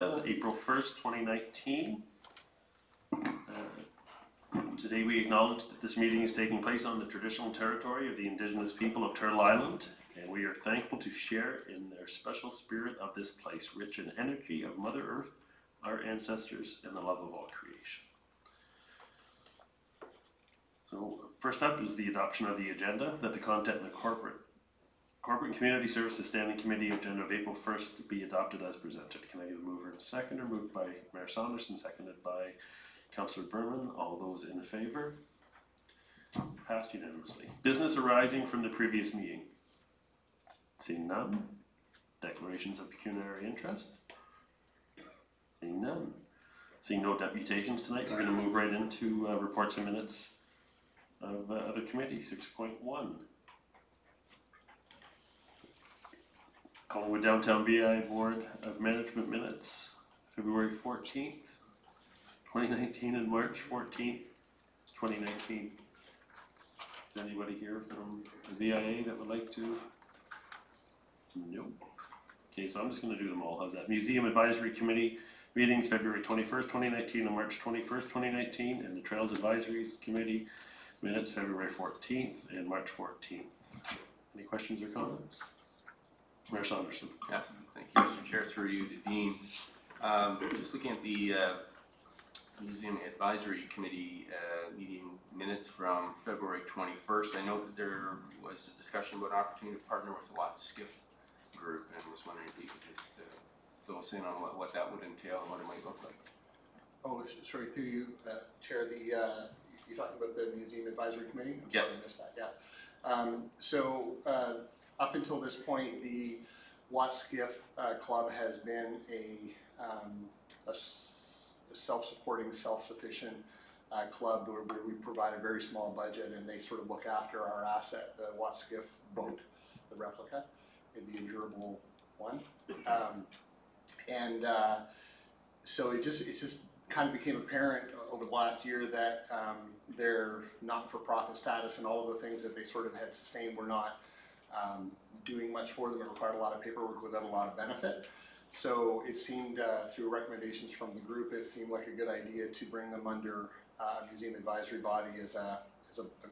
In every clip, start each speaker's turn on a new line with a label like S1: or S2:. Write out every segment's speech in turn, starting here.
S1: April 1st, 2019. Today we acknowledge that this meeting is taking place on the traditional territory of the Indigenous people of Turtle Island, and we are thankful to share in their special spirit of this place, rich in energy of Mother Earth, our ancestors, and the love of all creation. So first up is the adoption of the agenda, that the content in the Corporate and Community Services Standing Committee agenda of April 1st be adopted as presented. Can I get a mover and a seconder? Moved by Mayor Saunderson, seconded by Councillor Berman. All those in favor? Passed unanimously. Business arising from the previous meeting. Seeing none. Declarations of pecuniary interest. Seeing none. Seeing no deputations tonight, we're going to move right into reports and minutes of other committees. 6.1. Collingwood Downtown BI Board of Management minutes, February 14th, 2019 and March 14th, 2019. Is anybody here from the VIA that would like to? Nope. Okay, so I'm just going to do them all. How's that? Museum Advisory Committee meetings, February 21st, 2019 and March 21st, 2019, and the Trails Advisory Committee minutes, February 14th and March 14th. Any questions or comments? Mayor Saunderson.
S2: Yes, thank you, Mr. Chair. Through you to Dean. Just looking at the Museum Advisory Committee meeting minutes from February 21st, I know that there was a discussion about opportunity to partner with the Watts Skiff group, and I was wondering if you could just fill us in on what that would entail and what it might look like.
S3: Oh, sorry, through you, Chair, you're talking about the Museum Advisory Committee? I'm
S2: yes.
S3: Sorry, I missed that, yeah. Up until this point, the Watts Skiff Club has been a self-supporting, self-sufficient club where we provide a very small budget and they sort of look after our asset, the Watts Skiff boat, the replica, the endurable one. So it just kind of became apparent over the last year that their not-for-profit status and all of the things that they sort of had sustained were not doing much for them. It required a lot of paperwork without a lot of benefit. So it seemed, through recommendations from the group, it seemed like a good idea to bring them under Museum Advisory Body as a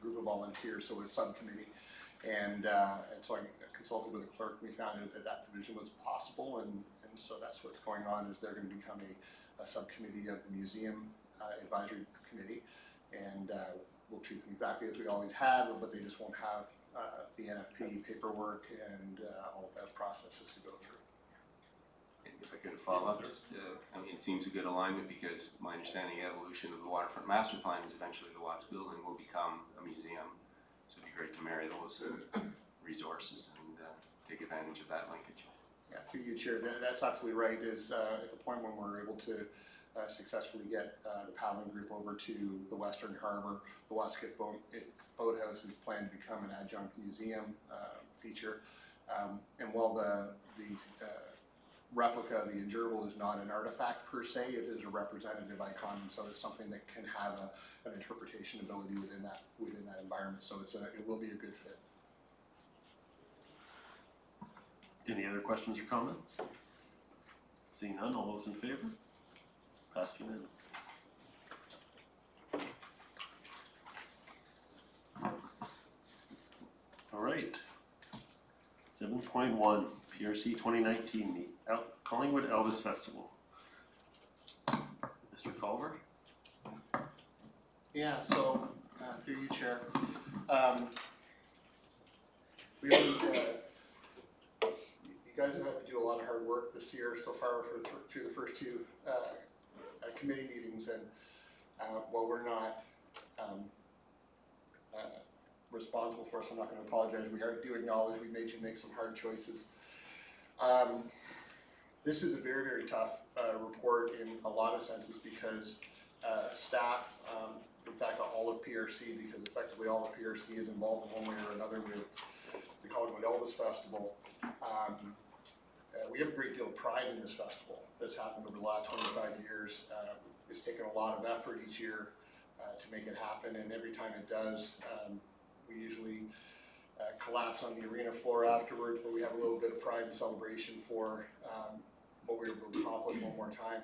S3: group of volunteers, so a subcommittee. And so I consulted with the clerk, and we found out that provision was possible, and so that's what's going on, is they're going to become a subcommittee of the Museum Advisory Committee, and we'll treat them exactly as we always have, but they just won't have the NFP paperwork and all of those processes to go through.
S2: And if I could follow up, just I mean, it seems a good alignment because my understanding evolution of the Waterfront Master Plan is eventually the Watts Building will become a museum. So it'd be great to marry those resources and take advantage of that linkage.
S3: Yeah, through you, Chair, that's absolutely right. Is at the point when we're able to successfully get the paddling group over to the Western Harbour, the Watts Skiff Boathouse is planned to become an adjunct museum feature. And while the replica, the endurable, is not an artifact per se, it is a representative icon, and so it's something that can have an interpretation ability within that environment. So it will be a good fit.
S1: Any other questions or comments? Seeing none, all those in favor? Passed unanimously. All right. 7.1 PRC 2019 Collingwood Elvis Festival. Mr. Culver.
S3: Yeah. So through you, Chair. We you guys have had to do a lot of hard work this year so far through the first two committee meetings, and while we're not responsible for us, I'm not going to apologize. We do acknowledge we made you make some hard choices. This is a very, very tough report in a lot of senses because staff, in fact all of PRC, because effectively all of PRC is involved in one way or another with the Collingwood Elvis Festival. We have a great deal of pride in this festival that's happened over the last 25 years. It's taken a lot of effort each year to make it happen, and every time it does, we usually collapse on the arena floor afterwards, but we have a little bit of pride and celebration for what we were able to accomplish one more time.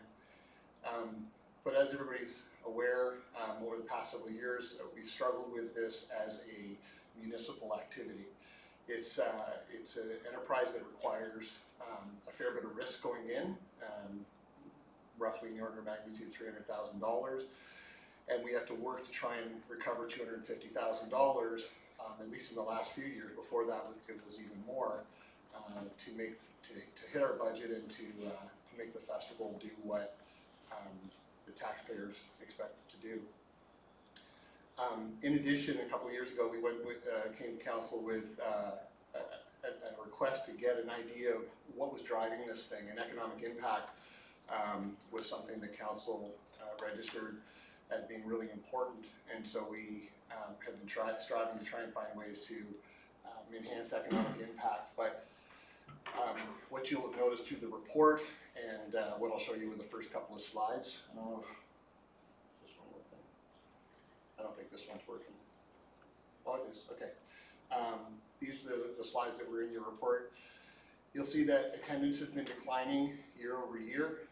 S3: But as everybody's aware, over the past several years, we've struggled with this as a municipal activity. It's an enterprise that requires a fair bit of risk going in, roughly in the order of magnitude $300,000, and we have to work to try and recover $250,000, at least in the last few years. Before that, it was even more, to hit our budget and to make the festival do what the taxpayers expect it to do. In addition, a couple of years ago, we came to council with a request to get an idea of what was driving this thing, and economic impact was something that council registered as being really important, and so we have been striving to try and find ways to enhance economic impact. But what you'll have noticed through the report, and what I'll show you in the first couple of slides. Just one more thing. I don't think this one's working. Oh, it is. Okay. These are the slides that were in your report. You'll see that attendance has been declining year over year,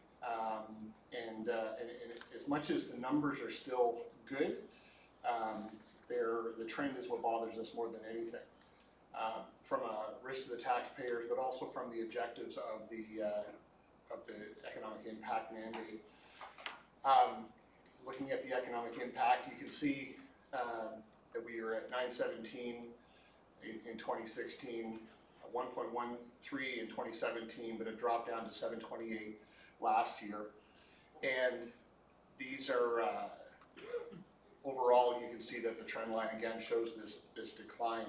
S3: and as much as the numbers are still good, the trend is what bothers us more than anything. From a risk to the taxpayers, but also from the objectives of the economic impact mandate. Looking at the economic impact, you can see that we were at 917 in 2016, 1.13 in 2017, but it dropped down to 728 last year. And these are, overall, you can see that the trend line again shows this decline.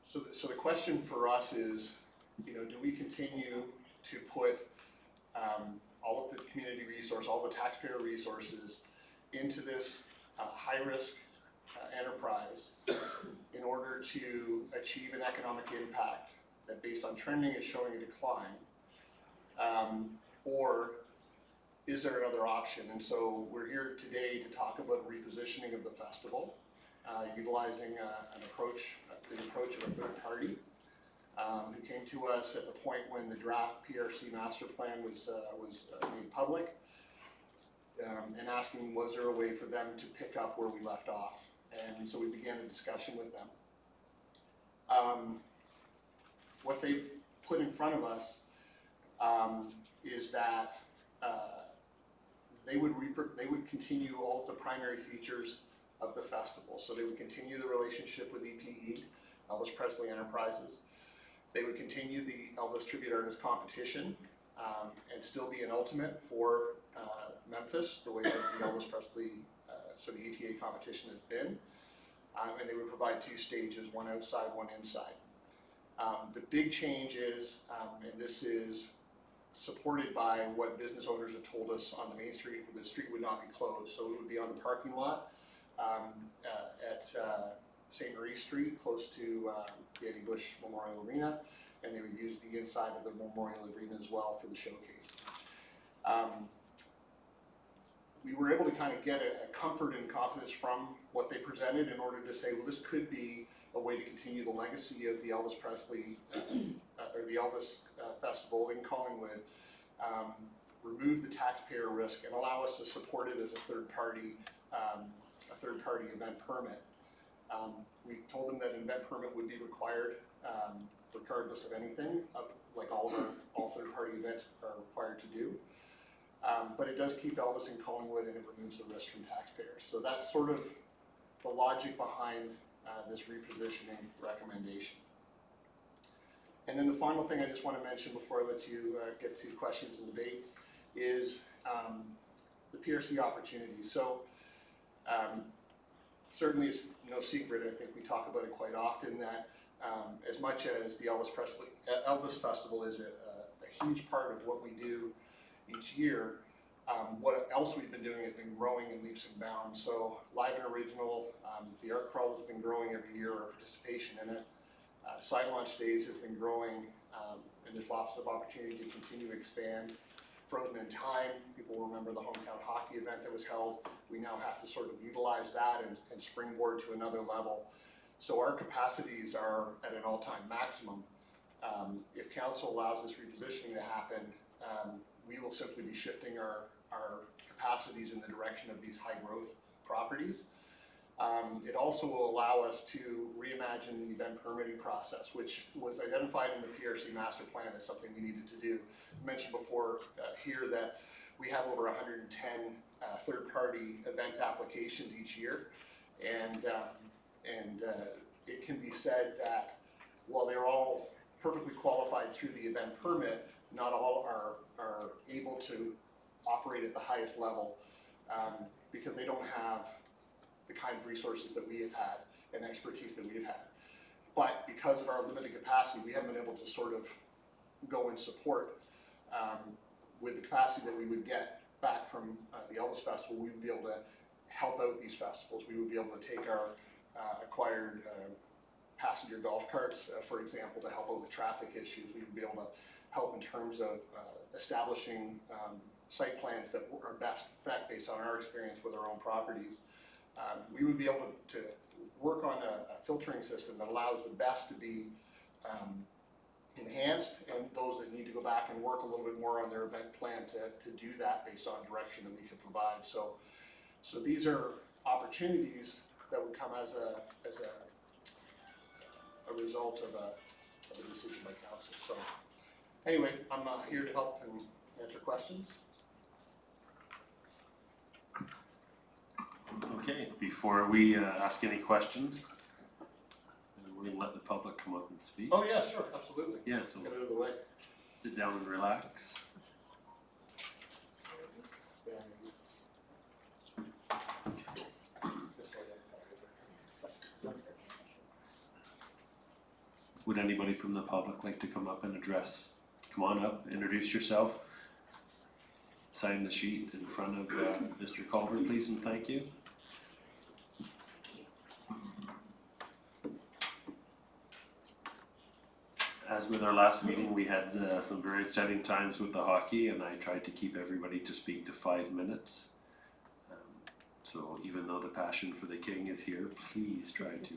S3: So the question for us is, do we continue to put all of the community resource, all the taxpayer resources into this high-risk enterprise in order to achieve an economic impact that, based on trending, is showing a decline, or is there another option? And so we're here today to talk about repositioning of the festival, utilizing the approach of a third party who came to us at the point when the draft PRC master plan was made public, and asking, was there a way for them to pick up where we left off? And so we began a discussion with them. What they put in front of us is that they would continue all of the primary features of the festival. So they would continue the relationship with EPE, Elvis Presley Enterprises. They would continue the Elvis Tribute Artist Competition, and still be an ultimate for Memphis, the way that the Elvis Presley, so the ETA competition has been. And they would provide two stages, one outside, one inside. The big change is, and this is supported by what business owners have told us on the main street, the street would not be closed. So it would be on the parking lot at St. Marie Street, close to the Eddie Bush Memorial Arena, and they would use the inside of the Memorial Arena as well for the showcase. We were able to kind of get a comfort and confidence from what they presented in order to say, well, this could be a way to continue the legacy of the Elvis Presley, or the Elvis Festival in Collingwood, remove the taxpayer risk, and allow us to support it as a third party event permit. We told them that an event permit would be required regardless of anything, like all third party events are required to do. But it does keep Elvis in Collingwood, and it removes the risk from taxpayers. So that's sort of the logic behind this repositioning recommendation. And then the final thing I just want to mention before I let you get to questions and debate is the PRC opportunities. So certainly it's no secret, I think we talk about it quite often, that as much as the Elvis Festival is a huge part of what we do each year, what else we've been doing has been growing in leaps and bounds. So live and original, the art crawl has been growing every year, our participation in it. Side launch days has been growing, and there's lots of opportunity to continue to expand. Frozen in Time, people remember the hometown hockey event that was held. We now have to sort of utilize that and springboard to another level. So our capacities are at an all-time maximum. If council allows this repositioning to happen, we will simply be shifting our capacities in the direction of these high growth properties. It also will allow us to reimagine the event permitting process, which was identified in the PRC master plan as something we needed to do. I mentioned before here that we have over 110 third-party event applications each year, and it can be said that while they're all perfectly qualified through the event permit, not all are able to operate at the highest level because they don't have the kind of resources that we have had and expertise that we have had. But because of our limited capacity, we haven't been able to sort of go and support with the capacity that we would get back from the Elvis Festival. We would be able to help out these festivals. We would be able to take our acquired passenger golf carts, for example, to help out with traffic issues. We would be able to help in terms of establishing site plans that are best effect based on our experience with our own properties. We would be able to work on a filtering system that allows the best to be enhanced, and those that need to go back and work a little bit more on their event plan to do that based on direction that we can provide. So these are opportunities that would come as a result of a decision by council. So anyway, I'm here to help and answer questions.
S1: Okay, before we ask any questions, we're going to let the public come up and speak.
S3: Oh yeah, sure, absolutely.
S1: Yeah, so
S3: Get it out of the way.
S1: sit down and relax. Would anybody from the public like to come up and address? Come on up, introduce yourself. Sign the sheet in front of Mr. Culver, please, and thank you. As with our last meeting, we had some very exciting times with the hockey, and I tried to keep everybody to speak to 5 minutes. So even though the passion for the king is here, please try to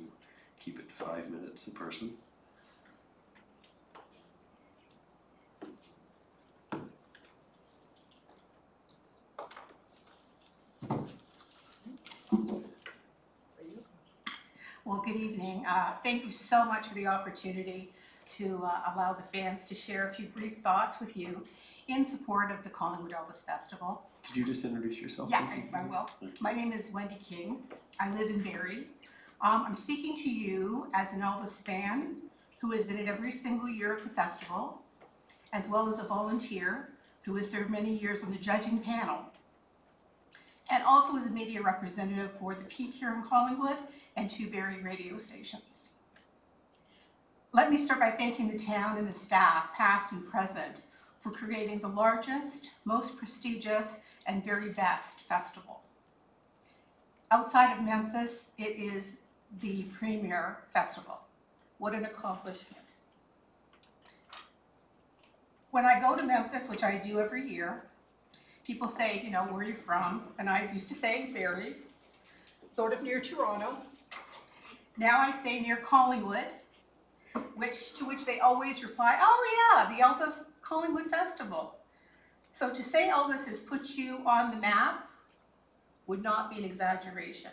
S1: keep it to 5 minutes a person.
S4: Well, good evening. Thank you so much for the opportunity to allow the fans to share a few brief thoughts with you in support of the Collingwood Elvis Festival.
S1: Could you just introduce yourself?
S4: Yeah,
S1: please?
S4: I will. My name is Wendy King. I live in Barrie. I'm speaking to you as an Elvis fan who has been at every single year of the festival, as well as a volunteer who has served many years on the judging panel, and also as a media representative for the Peak here in Collingwood and 2 Barrie radio stations. Let me start by thanking the town and the staff, past and present, for creating the largest, most prestigious, and very best festival. Outside of Memphis, it is the premier festival. What an accomplishment. When I go to Memphis, which I do every year, people say, you know, where are you from? And I used to say Barrie, sort of near Toronto. Now I say near Collingwood, to which they always reply, oh yeah, the Elvis Collingwood Festival. So to say Elvis has put you on the map would not be an exaggeration.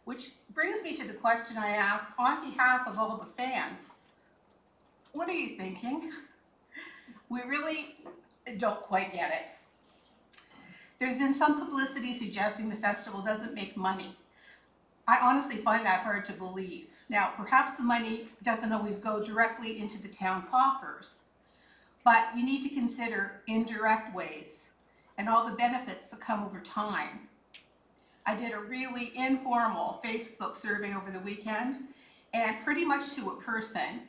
S4: Which brings me to the question I ask on behalf of all the fans. What are you thinking? We really don't quite get it. There's been some publicity suggesting the festival doesn't make money. I honestly find that hard to believe. Now, perhaps the money doesn't always go directly into the town coffers, but you need to consider indirect ways and all the benefits that come over time. I did a really informal Facebook survey over the weekend, and pretty much to a person,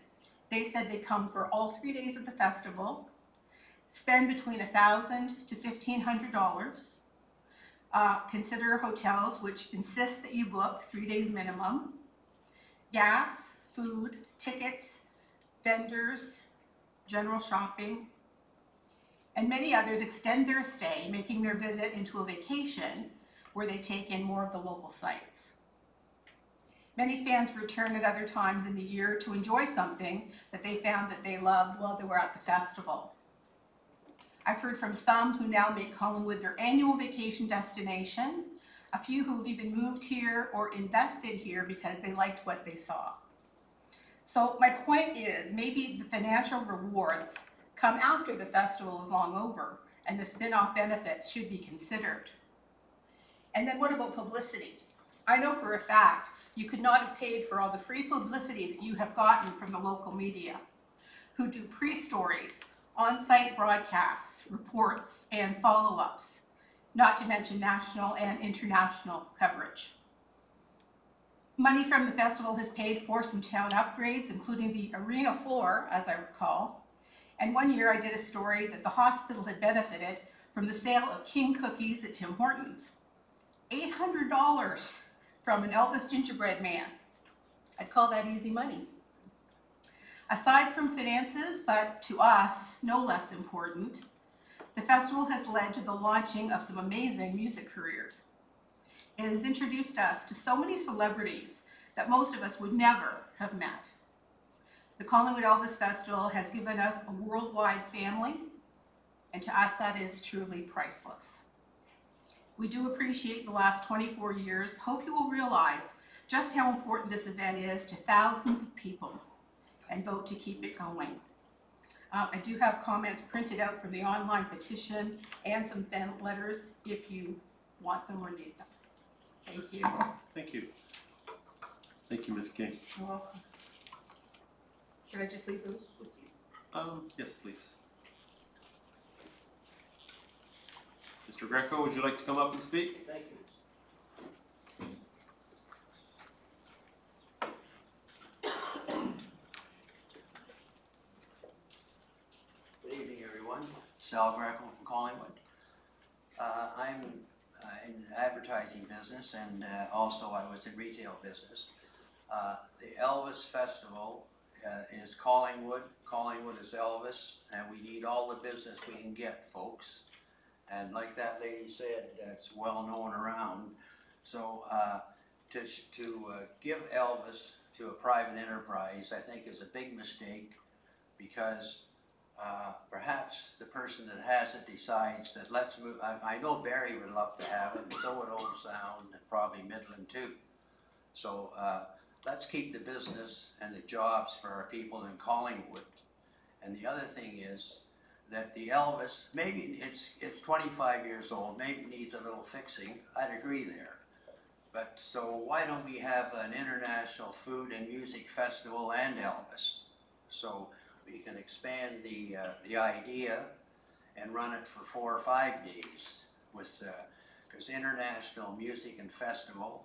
S4: they said they come for all 3 days of the festival, spend between $1,000 to $1,500, consider hotels which insist that you book 3 days minimum, gas, food, tickets, vendors, general shopping, and many others extend their stay, making their visit into a vacation where they take in more of the local sites. Many fans return at other times in the year to enjoy something that they found that they loved while they were at the festival. I've heard from some who now make Collingwood their annual vacation destination, a few who've even moved here or invested here because they liked what they saw. So my point is, maybe the financial rewards come after the festival is long over, and the spin-off benefits should be considered. And then what about publicity? I know for a fact you could not have paid for all the free publicity that you have gotten from the local media, who do pre-stories, on-site broadcasts, reports, and follow-ups, not to mention national and international coverage. Money from the festival has paid for some town upgrades, including the arena floor, as I recall. And one year I did a story that the hospital had benefited from the sale of king cookies at Tim Hortons. $800 from an Elvis gingerbread man. I'd call that easy money. Aside from finances, but to us, no less important, the festival has led to the launching of some amazing music careers. It has introduced us to so many celebrities that most of us would never have met. The Collingwood Elvis Festival has given us a worldwide family, and to us that is truly priceless. We do appreciate the last 24 years. Hope you will realize just how important this event is to thousands of people and vote to keep it going. I do have comments printed out from the online petition and some fan letters if you want them or need them. Thank you.
S1: Thank you. Thank you, Ms. King.
S4: You're welcome. Should I just leave those with you?
S1: Yes, please. Mr. Greco, would you like to come up and speak?
S5: Thank you. Good evening, everyone. Sal Greco from Collingwood. I'm in the advertising business, and also I was in retail business. The Elvis Festival is Collingwood. Collingwood is Elvis, and we need all the business we can get, folks. And like that lady said, that's well known around. So to give Elvis to a private enterprise, I think is a big mistake, because perhaps the person that has it decides that let's move. I know Barrie would love to have it, and so would Old Sound, and probably Midland too. So let's keep the business and the jobs for our people in Collingwood. And the other thing is that the Elvis, maybe it's 25 years old, maybe it needs a little fixing. I'd agree there. But so why don't we have an international food and music festival and Elvis? So we can expand the idea and run it for 4 or 5 days, with because international music and festival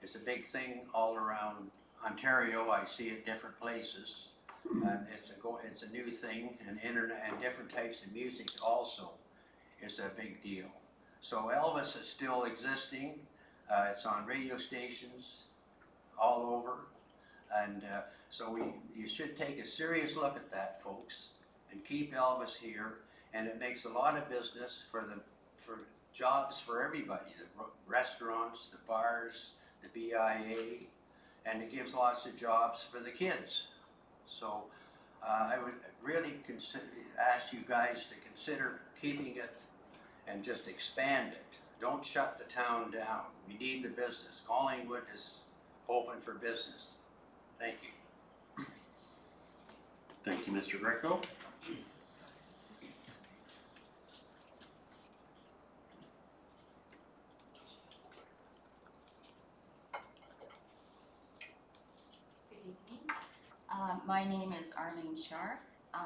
S5: is a big thing all around Ontario. I see it different places. And it's a new thing, and internet and different types of music also is a big deal. So Elvis is still existing. It's on radio stations all over, and so you should take a serious look at that, folks, and keep Elvis here. And it makes a lot of business for jobs for everybody: the restaurants, the bars, the BIA, and it gives lots of jobs for the kids. So I would really ask you guys to consider keeping it and just expand it. Don't shut the town down. We need the business. Collingwood is open for business. Thank you.
S1: Thank you, Mr. Greco.
S6: My name is Arlene Sharp. I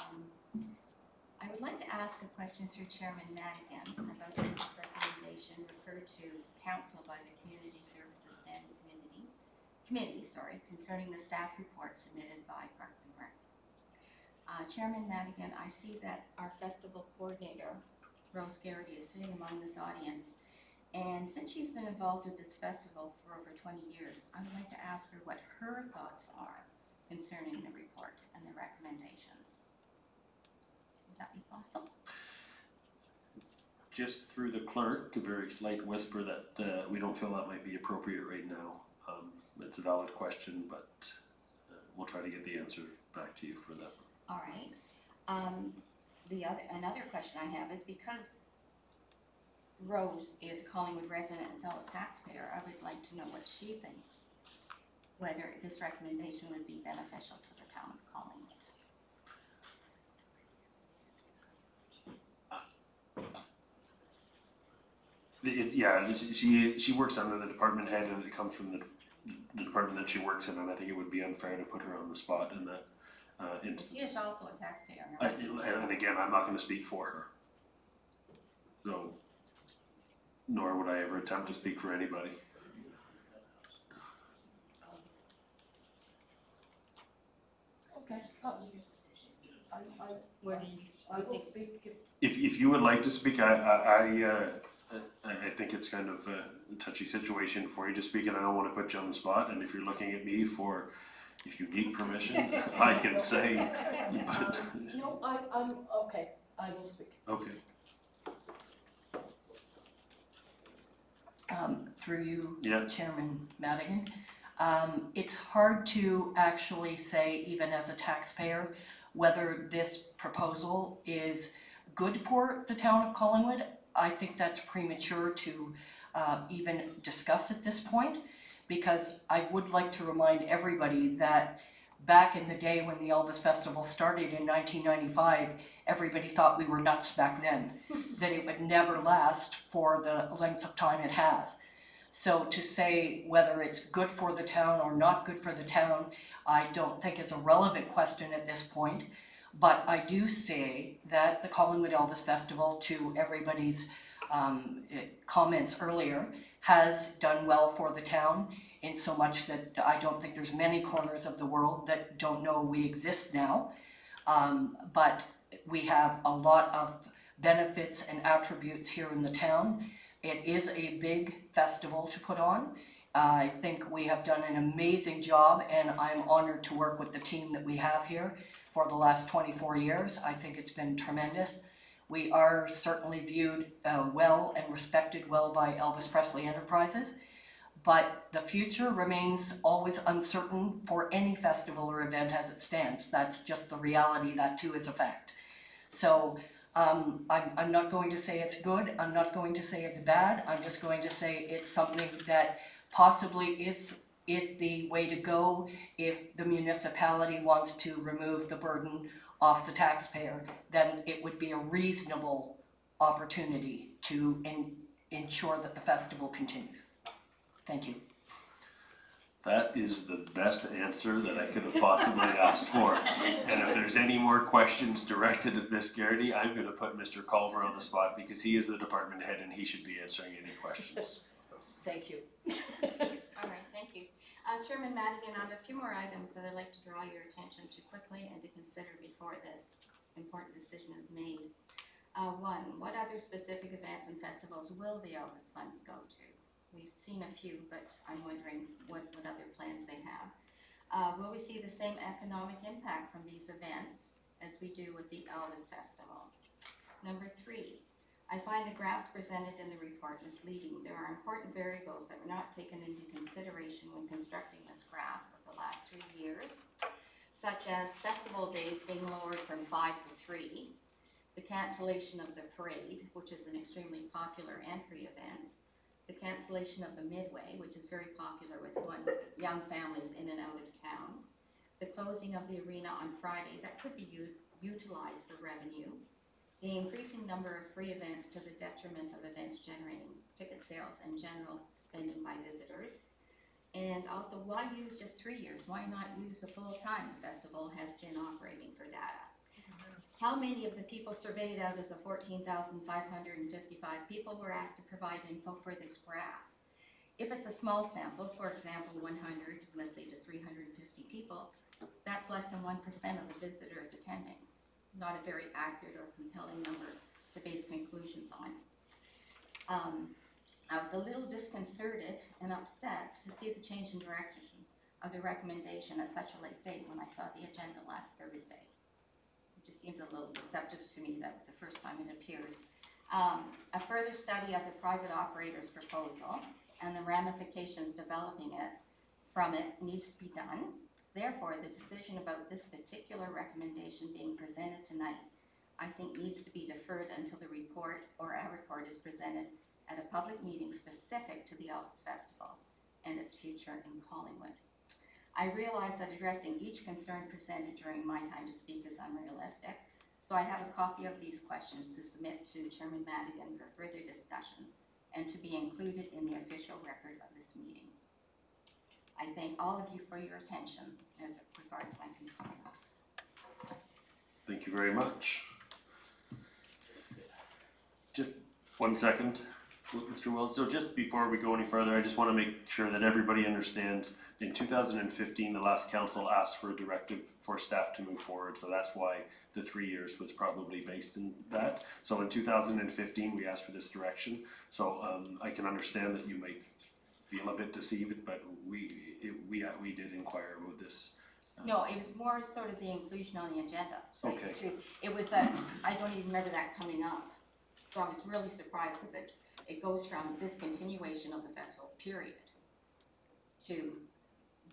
S6: would like to ask a question through Chairman Madigan about this recommendation referred to council by the Community Services Standing Committee concerning the staff report submitted by Parks and Rec. Chairman Madigan, I see that our festival coordinator, Rose Garrity, is sitting among this audience. And since she's been involved with this festival for over 20 years, I would like to ask her what her thoughts are concerning the report and the recommendations. Would that be possible?
S1: Just through the clerk, a very slight whisper that we don't feel that might be appropriate right now. It's a valid question, but we'll try to get the answer back to you for that.
S6: All right. another question I have is because Rose is a Collingwood resident and fellow taxpayer, I would like to know what she thinks, whether this recommendation would be beneficial to the town of Collingwood.
S1: Yeah, she works under the department head, and it comes from the department that she works in, and I think it would be unfair to put her on the spot in that instance.
S6: She is also a taxpayer.
S1: And again, I'm not going to speak for her, so nor would I ever attempt to speak for anybody.
S7: Okay.
S6: Where do you?
S7: I will speak.
S1: If you would like to speak, I think it's kind of a touchy situation for you to speak, and I don't want to put you on the spot. And if you're looking at me for, if you need permission, I can say. But
S7: No, I'm okay. I will speak.
S1: okay.
S8: Through you,
S1: Yeah.
S8: Chairman Madigan. It's hard to actually say, even as a taxpayer, whether this proposal is good for the town of Collingwood. I think that's premature to even discuss at this point, because I would like to remind everybody that back in the day when the Elvis Festival started in 1995, everybody thought we were nuts back then, that it would never last for the length of time it has. So to say whether it's good for the town or not good for the town, I don't think is a relevant question at this point. But I do say that the Collingwood Elvis Festival, to everybody's comments earlier, has done well for the town, in so much that I don't think there's many corners of the world that don't know we exist now. But we have a lot of benefits and attributes here in the town. It is a big festival to put on. I think we have done an amazing job, and I'm honored to work with the team that we have here for the last 24 years. I think it's been tremendous. We are certainly viewed well and respected well by Elvis Presley Enterprises, but the future remains always uncertain for any festival or event as it stands. That's just the reality. That too is a fact. So I'm not going to say it's good. I'm not going to say it's bad. I'm just going to say it's something that possibly is the way to go if the municipality wants to remove the burden off the taxpayer. Then it would be a reasonable opportunity to ensure that the festival continues. Thank you.
S1: That is the best answer that I could have possibly asked for. And if there's any more questions directed at Ms. Garrity, I'm going to put Mr. Culver on the spot, because he is the department head and he should be answering any questions.
S7: Thank you.
S6: All right, thank you. Chairman Madigan, I have a few more items that I'd like to draw your attention to quickly and to consider before this important decision is made. One, what other specific events and festivals will the Elvis funds go to? We've seen a few, but I'm wondering what other plans they have. Will we see the same economic impact from these events as we do with the Elvis Festival? Number three, I find the graphs presented in the report misleading. There are important variables that were not taken into consideration when constructing this graph of the last 3 years, such as festival days being lowered from 5 to 3, the cancellation of the parade, which is an extremely popular and free event, the cancellation of the Midway, which is very popular with young families in and out of town, the closing of the arena on Friday that could be utilized for revenue, the increasing number of free events to the detriment of events generating ticket sales and general spending by visitors, and also why use just 3 years? Why not use the full time the festival has been operating for data? How many of the people surveyed out of the 14,555 people were asked to provide info for this graph? If it's a small sample, for example, 100, let's say to 350 people, that's less than 1% of the visitors attending. Not a very accurate or compelling number to base conclusions on. I was a little disconcerted and upset to see the change in direction of the recommendation at such a late date when I saw the agenda last Thursday. Just seemed a little deceptive to me. That was the first time it appeared. A further study of the private operator's proposal and the ramifications developing from it needs to be done. Therefore, the decision about this particular recommendation being presented tonight I think needs to be deferred until the report or our report is presented at a public meeting specific to the Elvis Festival and its future in Collingwood. I realize that addressing each concern presented during my time to speak is unrealistic, so I have a copy of these questions to submit to Chairman Madigan for further discussion and to be included in the official record of this meeting. I thank all of you for your attention as regards my concerns.
S1: Thank you very much. Just 1 second, Mr. Wells. So just before we go any further, I just want to make sure that everybody understands in 2015, the last council asked for a directive for staff to move forward. So that's why the 3 years was probably based in that. So in 2015, we asked for this direction. So I can understand that you might feel a bit deceived, but we did inquire about this.
S6: No, it was more sort of the inclusion on the agenda. So
S1: Okay.
S6: It was that, I don't even remember that coming up. So I was really surprised because it goes from discontinuation of the festival period to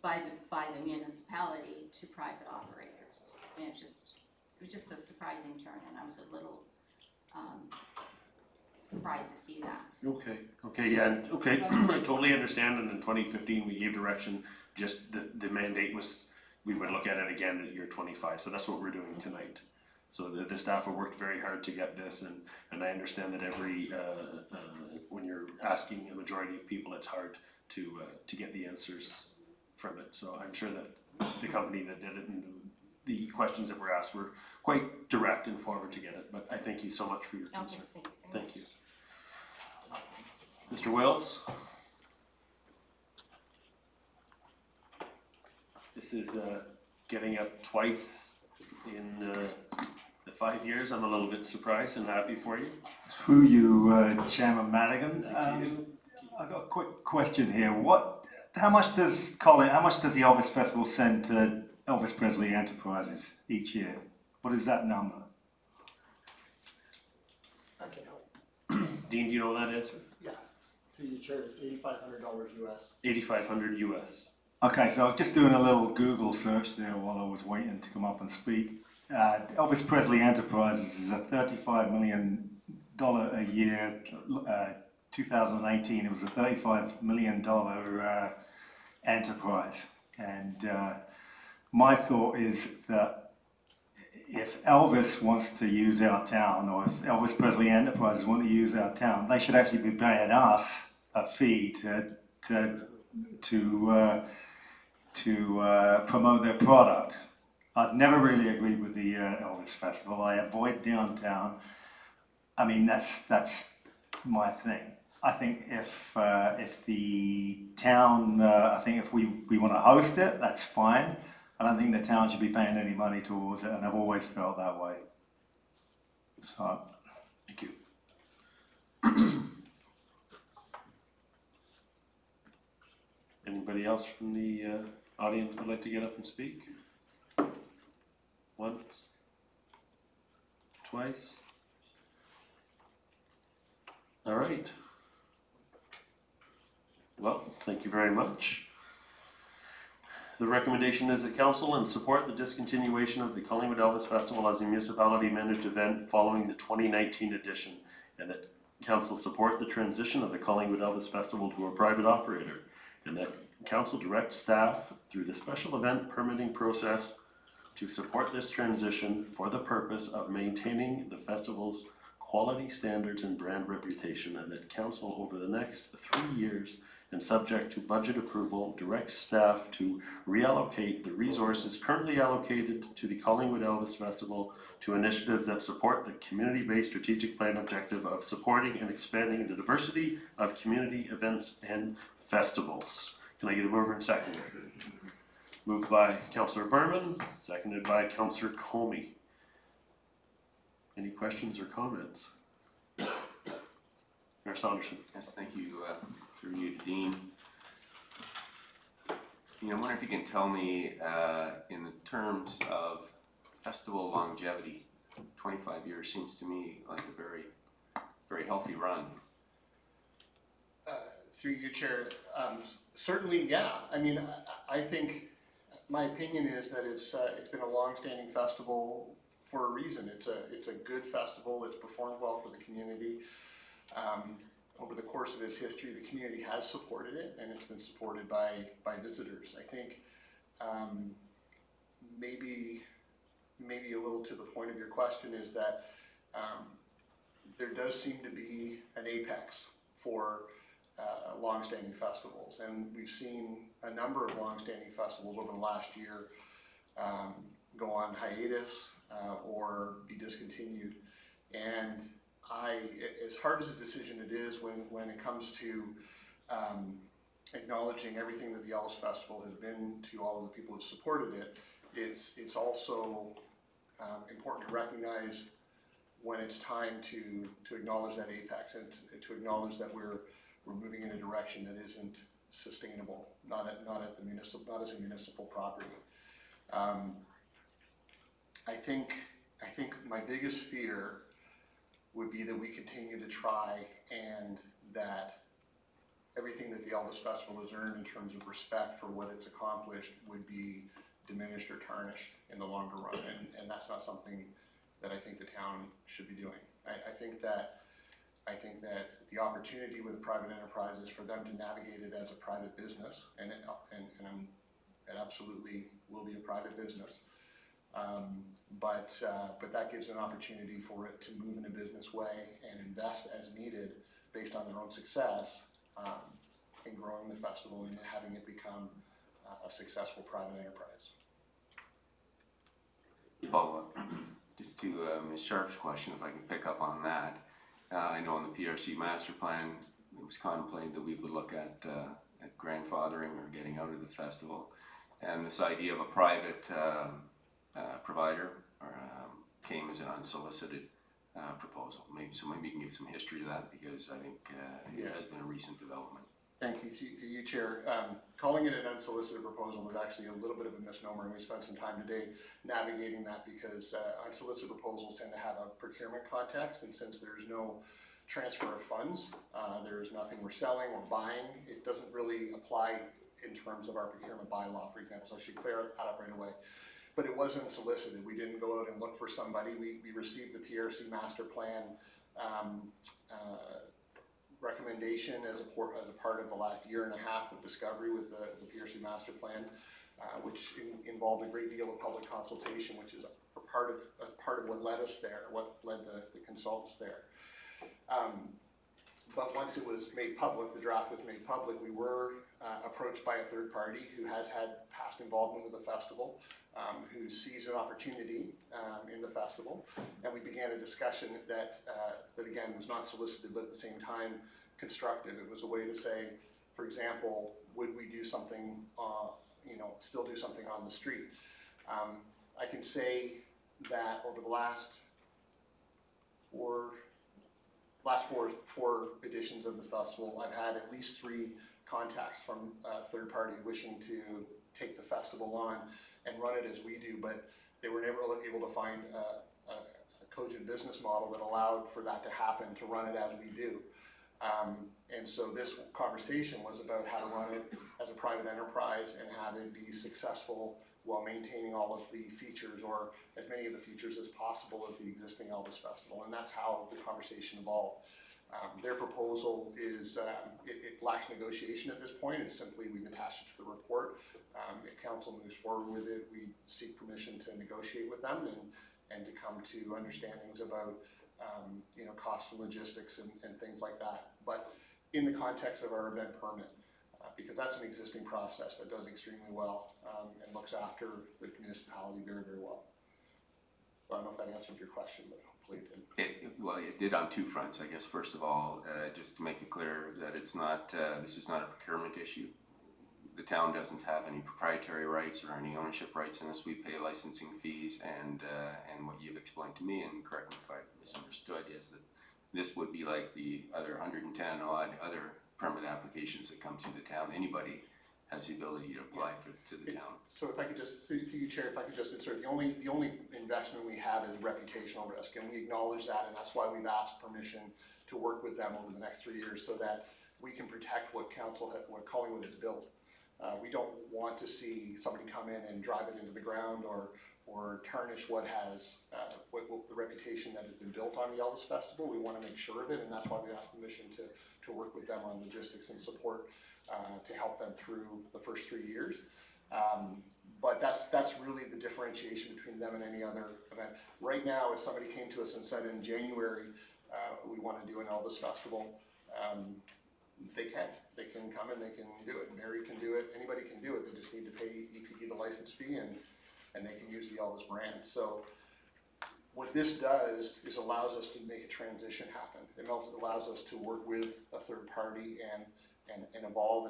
S6: by the municipality to private operators. And it was just a surprising turn, and I was a little surprised to see that.
S1: Okay, yeah, okay, I totally understand, and in 2015, we gave direction, just the mandate was, we would look at it again at year 25, so that's what we're doing tonight. So the staff have worked very hard to get this, and I understand that when you're asking a majority of people, it's hard to get the answers from it. So I'm sure that the company that did it and the questions that were asked were quite direct and forward to get it, but I thank you so much for your concern.
S6: Okay, thank you.
S1: Thank you. Mr. Wells? This is getting up twice in the 5 years. I'm a little bit surprised and happy for you.
S9: Through you, Chairman Madigan.
S1: Thank you.
S9: I've got a quick question here. How much does the Elvis Festival send to Elvis Presley Enterprises each year? What is that number?
S3: I can help.
S1: Dean, do you know that answer?
S3: Yeah, through your chair, it's $8,500 US.
S1: 8,500 US.
S9: Okay, so I was just doing a little Google search there while I was waiting to come up and speak. Elvis Presley Enterprises is a $35 million a year. 2018, it was a $35 million enterprise. And my thought is that if Elvis wants to use our town, or if Elvis Presley Enterprises want to use our town, they should actually be paying us a fee to promote their product. I've never really agreed with the Elvis Festival. I avoid downtown. I mean, that's my thing. I think if the town, I think if we want to host it, that's fine. I don't think the town should be paying any money towards it, and I've always felt that way. So,
S1: Thank you. Anybody else from the audience would like to get up and speak? Once? Twice? All right. Well, thank you very much. The recommendation is that council and support the discontinuation of the Collingwood Elvis Festival as a municipality managed event following the 2019 edition, and that council support the transition of the Collingwood Elvis Festival to a private operator, and that council direct staff through the special event permitting process to support this transition for the purpose of maintaining the festival's quality standards and brand reputation, and that council over the next 3 years and subject to budget approval, directs staff to reallocate the resources currently allocated to the Collingwood Elvis Festival to initiatives that support the community-based strategic plan objective of supporting and expanding the diversity of community events and festivals. Can I get a mover and seconder? Moved by Councillor Berman, seconded by Councillor Comey. Any questions or comments? Mayor Saunderson.
S2: Yes, thank you, through you, Dean. I wonder if you can tell me, in terms of festival longevity, 25 years seems to me like a very, very healthy run.
S3: Through your chair, certainly, yeah. I mean, I think my opinion is that it's been a long-standing festival for a reason. It's a good festival. It's performed well for the community. Over the course of its history, the community has supported it, and it's been supported by visitors. I think maybe a little to the point of your question is that there does seem to be an apex for long-standing festivals, and we've seen a number of long-standing festivals over the last year go on hiatus or be discontinued. And as hard as a decision it is when it comes to acknowledging everything that the Elvis Festival has been to all of the people who have supported it, it's also important to recognize when it's time to acknowledge that apex and to acknowledge that we're moving in a direction that isn't sustainable, not as a municipal property. I think my biggest fear would be that we continue to try and that everything that the Elvis Festival has earned in terms of respect for what it's accomplished would be diminished or tarnished in the longer run, and that's not something that I think the town should be doing. I think that the opportunity with private enterprises for them to navigate it as a private business, and it absolutely will be a private business, but that gives an opportunity for it to move in a business way and invest as needed based on their own success in growing the festival and having it become a successful private enterprise.
S2: Follow up, just to Ms. Sharp's question, if I can pick up on that. I know in the PRC master plan, it was contemplated that we would look at grandfathering or getting out of the festival. And this idea of a private provider came as an unsolicited proposal. Maybe you can give some history to that, because I think it has been a recent development.
S3: Thank you, through you, Chair. Calling it an unsolicited proposal is actually a little bit of a misnomer, and we spent some time today navigating that, because unsolicited proposals tend to have a procurement context, and since there's no transfer of funds, there's nothing we're selling or buying, it doesn't really apply in terms of our procurement bylaw, for example, so I should clear that up right away. But it wasn't solicited. We didn't go out and look for somebody. We received the PRC master plan recommendation as a part of the last year and a half of discovery with the PRC master plan, which involved a great deal of public consultation, which is a part of what led us there, what led the consultants there. But once it was made public, the draft was made public, we were approached by a third party who has had past involvement with the festival, who sees an opportunity in the festival, and we began a discussion that again was not solicited, but at the same time constructive. It was a way to say, for example, would we do something, still do something on the street? I can say that over the last four editions of the festival, I've had at least 3 contacts from a third party wishing to take the festival on and run it as we do, but they were never able to find a cogent business model that allowed for that to happen, to run it as we do. And so this conversation was about how to run it as a private enterprise and have it be successful while maintaining all of the features, or as many of the features as possible, of the existing Elvis Festival, and that's how the conversation evolved. Their proposal is, it lacks negotiation at this point. It's simply, we've attached it to the report. If council moves forward with it, we seek permission to negotiate with them and to come to understandings about costs and logistics and things like that. But in the context of our event permit, because that's an existing process that does extremely well and looks after the municipality very, very well. So I don't know if that answered your question, but hopefully it did.
S2: Well, it did on 2 fronts, I guess. First of all, just to make it clear that it's not, this is not a procurement issue. The town doesn't have any proprietary rights or any ownership rights in this. We pay licensing fees, and what you've explained to me, and correct me if I've misunderstood, is that this would be like the other 110 odd other permit applications that come to the town. Anybody has the ability to apply to the town.
S3: So if I could just, through you, Chair, if I could just insert, the only investment we have is reputational risk, and we acknowledge that, and that's why we've asked permission to work with them over the next 3 years, so that we can protect what Collingwood has built. We don't want to see somebody come in and drive it into the ground, or or tarnish what has, what the reputation that has been built on the Elvis Festival. We want to make sure of it, and that's why we asked permission to work with them on logistics and support to help them through the first 3 years. But that's really the differentiation between them and any other event. Right now, if somebody came to us and said in January, we want to do an Elvis Festival, they can come and they can do it. Mary can do it, anybody can do it, they just need to pay EPE the license fee and they can use the Elvis brand. So what this does is allows us to make a transition happen. It also allows us to work with a third party and evolve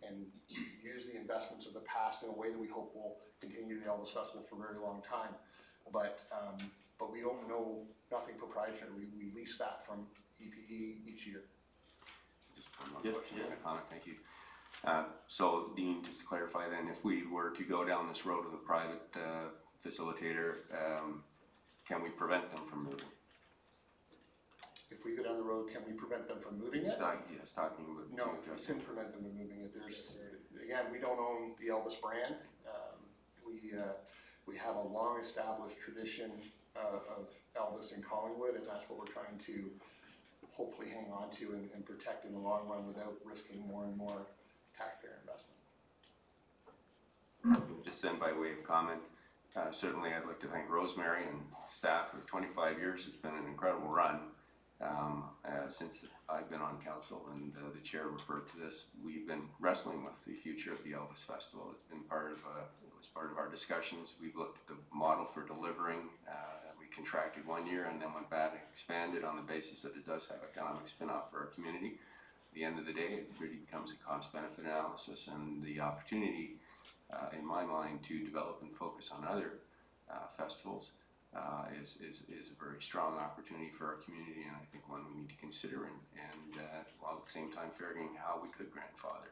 S3: and use the investments of the past in a way that we hope will continue the Elvis Festival for a very long time. But we don't know nothing proprietary. We lease that from EPE each year.
S2: Just one more
S1: Yes,
S2: question
S1: yeah.
S2: and a comment, thank you. So Dean, just to clarify then, if we were to go down this road with a private facilitator, can we prevent them from moving?
S3: If we go down the road, can we prevent them from moving it?
S2: Yes, talking about
S3: No, we
S2: addressing.
S3: couldn't prevent them from moving it. There's, again, we don't own the Elvis brand. We have a long-established tradition of Elvis in Collingwood, and that's what we're trying to hopefully hang on to and protect in the long run without risking more and more taxpayer investment.
S2: Just then by way of comment, certainly I'd like to thank Rosemary and staff for 25 years. It's been an incredible run. Since I've been on council and the chair referred to this, we've been wrestling with the future of the Elvis Festival. It's been part of it was part of our discussions. We've looked at the model for delivering. We contracted 1 year and then went back and expanded on the basis that it does have economic spin-off for our community. At the end of the day, it really becomes a cost-benefit analysis, and the opportunity, in my mind, to develop and focus on other festivals is a very strong opportunity for our community, and I think one we need to consider, and while at the same time figuring how we could grandfather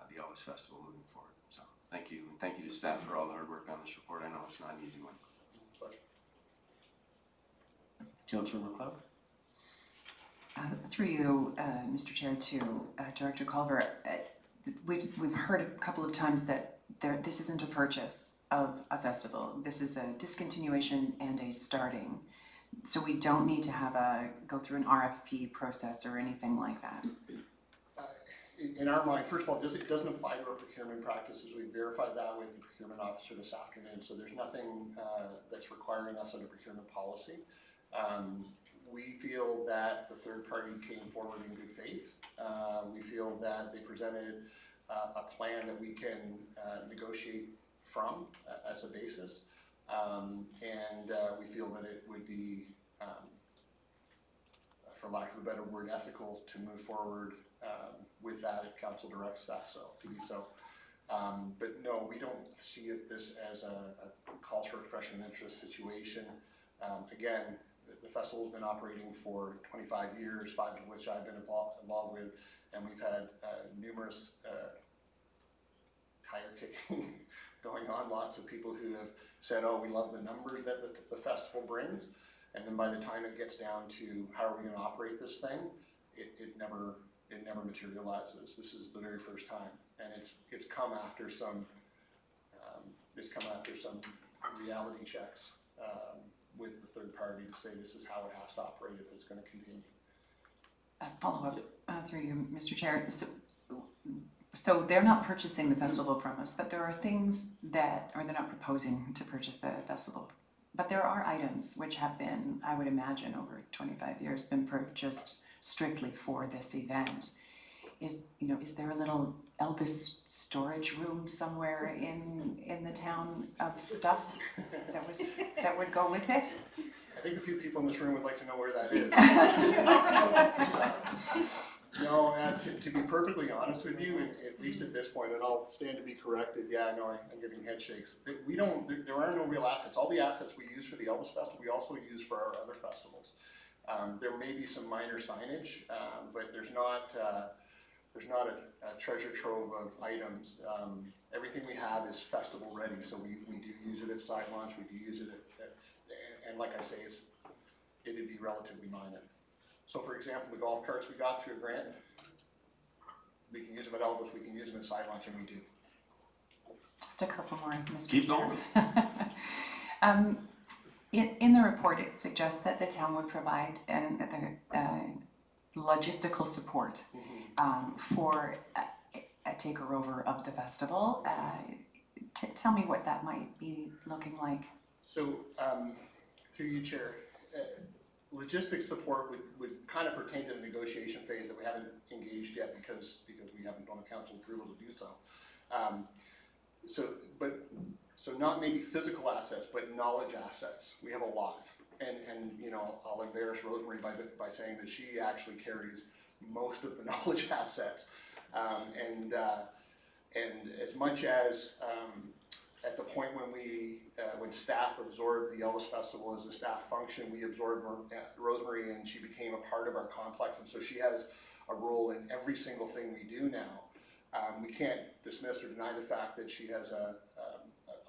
S2: the Elvis Festival moving forward. So thank you, and thank you to staff for all the hard work on this report. I know it's not an easy one.
S1: Councillor McLeod?
S10: Through you, Mr. Chair, to Director Culver, we've heard a couple of times that this isn't a purchase of a festival. This is a discontinuation and a starting. So we don't need to go through an RFP process or anything like that.
S3: In our mind, first of all, it doesn't apply to our procurement practices. We verified that with the procurement officer this afternoon, so there's nothing that's requiring us under procurement policy. We feel that the third party came forward in good faith. We feel that they presented a plan that we can negotiate from as a basis, and we feel that it would be, for lack of a better word, ethical to move forward with that if council directs that to be so. But no, we don't see this as a calls for expression of interest situation. Again, the festival has been operating for 25 years, 5 of which I've been involved with, and we've had numerous tire kicking going on. Lots of people who have said, oh, we love the numbers that the festival brings, and then by the time it gets down to how are we going to operate this thing, it never materializes. This is the very first time, and it's come after some reality checks with the third party to say this is how it has to operate if it's going to continue.
S10: Follow up through you, Mr. Chair. So they're not purchasing the festival from us, but there are things that, or they're not proposing to purchase the festival, but there are items which have been, I would imagine, over 25 years, been purchased strictly for this event. Is there a little Elvis storage room somewhere in the town of stuff that would go with it?
S3: I think a few people in this room would like to know where that is. No, to be perfectly honest with you, and at least at this point, and I'll stand to be corrected, yeah, I know I'm giving head shakes. There are no real assets. All the assets we use for the Elvis Festival, we also use for our other festivals. There may be some minor signage, but there's not a treasure trove of items. Everything we have is festival ready, so we do use it at side launch, we do use it and like I say, it'd be relatively minor. So for example, the golf carts we got through a grant, we can use them at Elvis, we can use them at side launch, and we do.
S10: Just a couple more, Mr.
S1: Keep
S10: Chair.
S1: going.
S10: In the report, it suggests that the town would provide logistical support for a takeover of the festival. Tell me what that might be looking like.
S3: So, through you, Chair, logistics support would kind of pertain to the negotiation phase that we haven't engaged yet because we haven't done a council approval to do so. So not maybe physical assets, but knowledge assets. We have a lot. And you know, I'll embarrass Rosemary by saying that she actually carries most of the knowledge assets. And as much as at the point when staff absorbed the Elvis Festival as a staff function, we absorbed Rosemary and she became a part of our complex. And so she has a role in every single thing we do now. We can't dismiss or deny the fact that she has a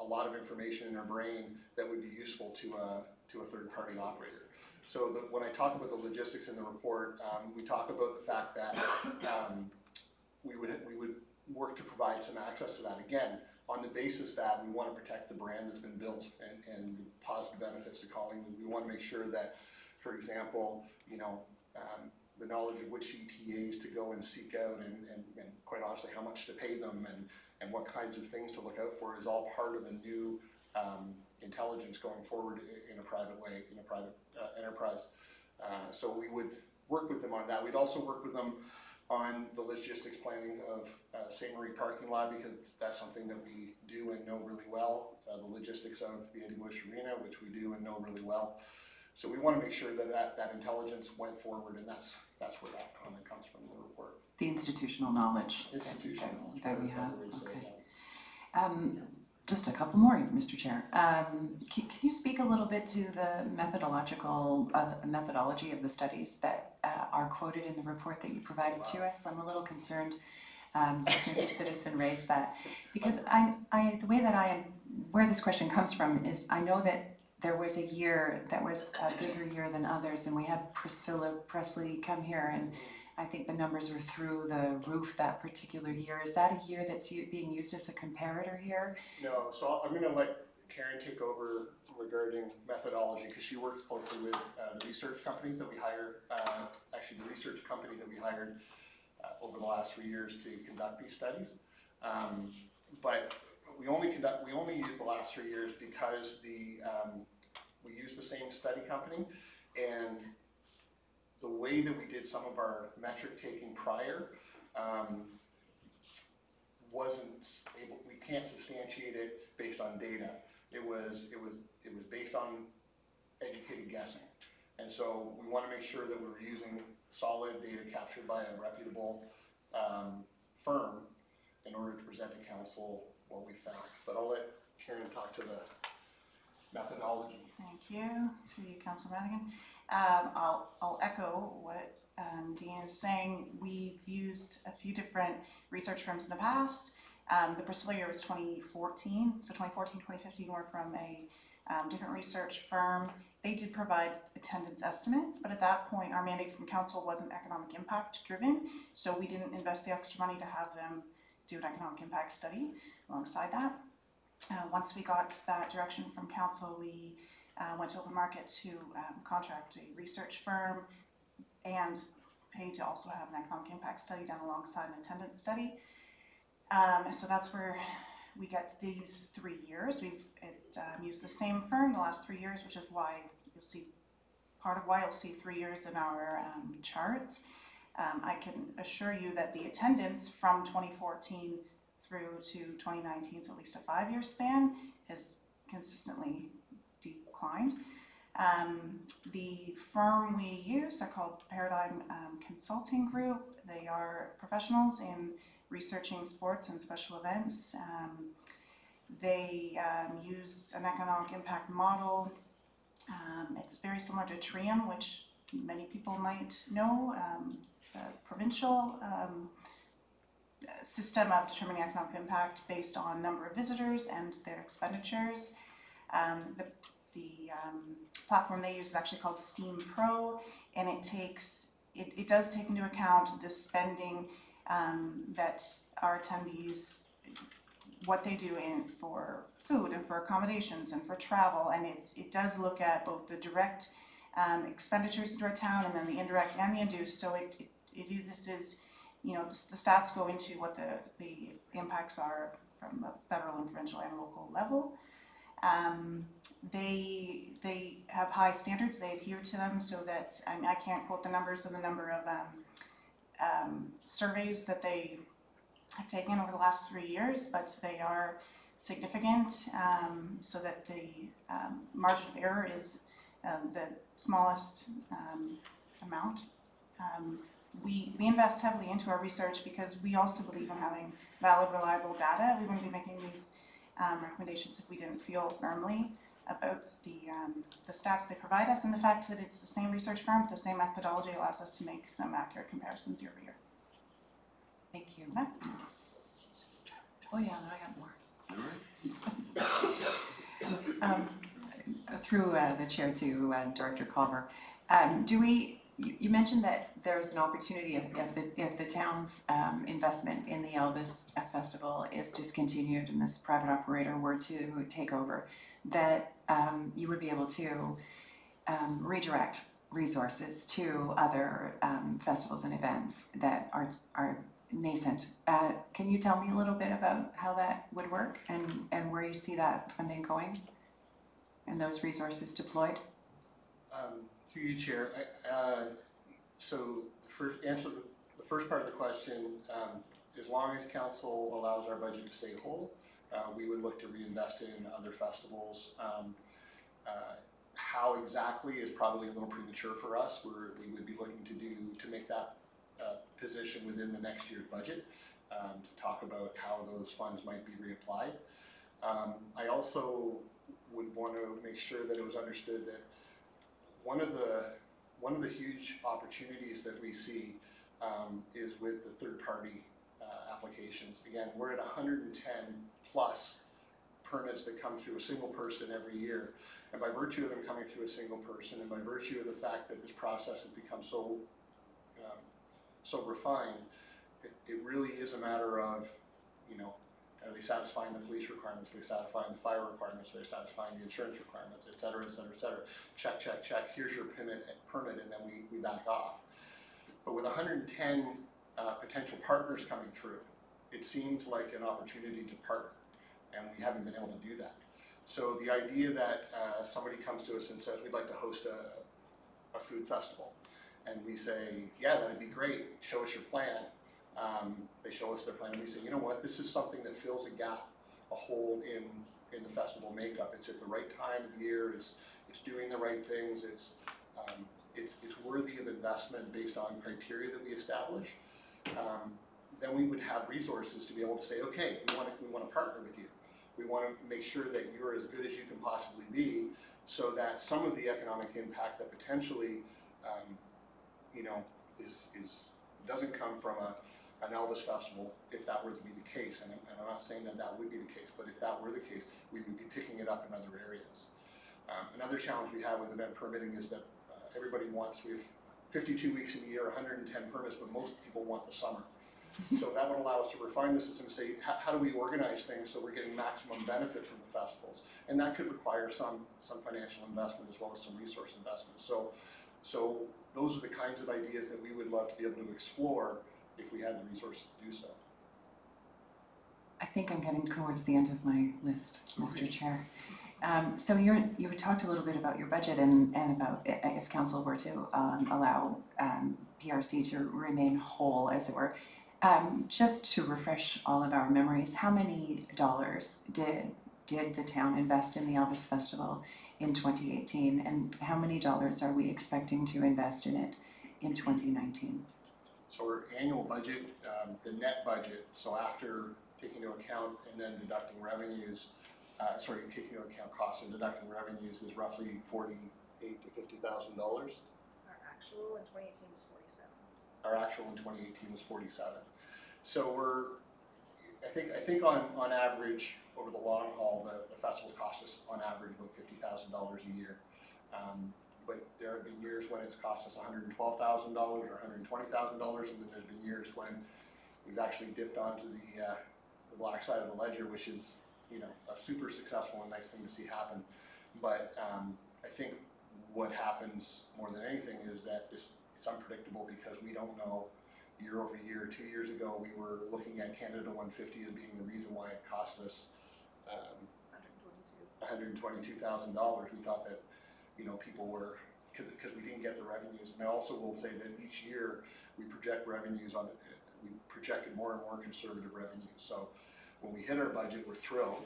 S3: lot of information in her brain that would be useful to a third-party operator. So when I talk about the logistics in the report, we talk about the fact that we would work to provide some access to that, again, on the basis that we want to protect the brand that's been built and positive benefits to Collingwood. We want to make sure that, for example, you know, the knowledge of which ETAs to go and seek out and quite honestly how much to pay them and what kinds of things to look out for is all part of a new intelligence going forward in a private way, in a private enterprise. So we would work with them on that. We'd also work with them on the logistics planning of St. Marie parking lot because that's something that we do and know really well. The logistics of the Eddie Bush Arena, which we do and know really well. So we want to make sure that intelligence went forward, and that's where that comment comes from in the report.
S10: The institutional knowledge that we have. Okay. Just a couple more, Mr. Chair. Can you speak a little bit to the methodology of the studies that are quoted in the report that you provided to us? I'm a little concerned since a citizen raised that, because the way that where this question comes from is I know that there was a year that was a bigger year than others, and we had Priscilla Presley come here, and I think the numbers were through the roof that particular year. Is that a year that's being used as a comparator here?
S3: No, so I'm going to let Karen take over regarding methodology because she works closely with the research companies that we hired, actually the research company that we hired over the last 3 years to conduct these studies. But we only use the last 3 years because we use the same study company, and the way that we did some of our metric taking prior wasn't able. We can't substantiate it based on data. It was based on educated guessing, and so we want to make sure that we're using solid data captured by a reputable firm in order to present to council what we found. But I'll let Karen talk to the methodology.
S4: Thank you. Through you, Councillor Madigan. I'll echo what Dean is saying. We've used a few different research firms in the past. The Priscilla year was 2014, so 2014, 2015 were from a different research firm. They did provide attendance estimates, but at that point our mandate from council wasn't economic impact driven, so we didn't invest the extra money to have them do an economic impact study alongside that. Once we got that direction from council, we went to open market to contract a research firm and paid to also have an economic impact study done alongside an attendance study. So that's where we get these 3 years. We've used the same firm the last 3 years, which is why you'll see, part of why you'll see 3 years in our charts. I can assure you that the attendance from 2014 through to 2019, so at least a 5-year span, has consistently declined. The firm we use are called Paradigm Consulting Group. They are professionals in researching sports and special events. They use an economic impact model. It's very similar to TRIUM, which many people might know. It's a provincial system of determining economic impact based on number of visitors and their expenditures. The platform they use is actually called Steam Pro, and it does take into account the spending that our attendees
S11: what they do for food and for accommodations and for travel, and it does look at both the direct expenditures into our town and then the indirect and the induced. So this is, you know, the stats go into what the impacts are from a federal and provincial and local level. They have high standards. They adhere to them so that I can't quote the numbers of the number of surveys that they have taken over the last 3 years, but they are significant, so that the margin of error is the smallest amount. We invest heavily into our research because we also believe in having valid, reliable data. We wouldn't be making these recommendations if we didn't feel firmly about the stats they provide us, and the fact that it's the same research firm with the same methodology allows us to make some accurate comparisons year over year.
S10: Thank you.
S11: Okay.
S10: Oh yeah, no, I got more.
S2: All right.
S10: Through the chair to Director Culver, you mentioned that there's an opportunity if the town's investment in the Elvis Festival is discontinued and this private operator were to take over, that you would be able to redirect resources to other festivals and events that are nascent. Can you tell me a little bit about how that would work and where you see that funding going and those resources deployed?
S3: Through you, Chair. So the first part of the question, as long as council allows our budget to stay whole, we would look to reinvest in other festivals. How exactly is probably a little premature for us. We would be looking to make that position within the next year's budget, to talk about how those funds might be reapplied. I also would want to make sure that it was understood that one of the huge opportunities that we see is with the third-party applications. Again, we're at 110 plus permits that come through a single person every year, and by virtue of them coming through a single person, and by virtue of the fact that this process has become so refined, it really is a matter of, you know, are they satisfying the police requirements? Are they satisfying the fire requirements? Are they satisfying the insurance requirements, et cetera, et cetera, et cetera? Check, check, check. Here's your permit, and then we back off. But with 110 potential partners coming through, it seems like an opportunity to partner, and we haven't been able to do that. So the idea that somebody comes to us and says, we'd like to host a food festival, and we say, yeah, that'd be great, show us your plan. They show us their plan, and we say, you know what, this is something that fills a gap, a hole in the festival makeup. It's at the right time of the year, it's doing the right things, it's worthy of investment based on criteria that we establish. Then we would have resources to be able to say, okay, we want to partner with you. We want to make sure that you're as good as you can possibly be, so that some of the economic impact that potentially, you know, doesn't come from an Elvis festival, if that were to be the case, and I'm not saying that would be the case, but if that were the case, we would be picking it up in other areas. Another challenge we have with event permitting is that everybody wants, we have 52 weeks in a year, 110 permits, but most people want the summer. So that would allow us to refine the system and say, how do we organize things so we're getting maximum benefit from the festivals? And that could require some financial investment as well as some resource investment. So those are the kinds of ideas that we would love to be able to explore if we had the resources to do so.
S10: I think I'm getting towards the end of my list, Mr. Chair. So you talked a little bit about your budget and about if council were to allow PRC to remain whole, as it were. Just to refresh all of our memories, how many dollars did the town invest in the Elvis Festival in 2018, and how many dollars are we expecting to invest in it in 2019?
S3: So our annual budget, the net budget, so after taking into account and then deducting revenues, taking into account costs and deducting revenues, is roughly $48,000 to $50,000.
S12: Our actual in 2018 was 47.
S3: Our actual in 2018 was 47. So I think on average, over the long haul, the festivals cost us on average about $50,000 a year. But there have been years when it's cost us $112,000 or $120,000, and then there's been years when we've actually dipped onto the black side of the ledger, which is, you know, a super successful and nice thing to see happen. But I think what happens more than anything is that it's unpredictable because we don't know year over year. 2 years ago, we were looking at Canada 150 as being the reason why it cost us $122,000. We thought that, you know, people were, because we didn't get the revenues. And I also will say that each year we project revenues on it. We projected more and more conservative revenues. So when we hit our budget, we're thrilled.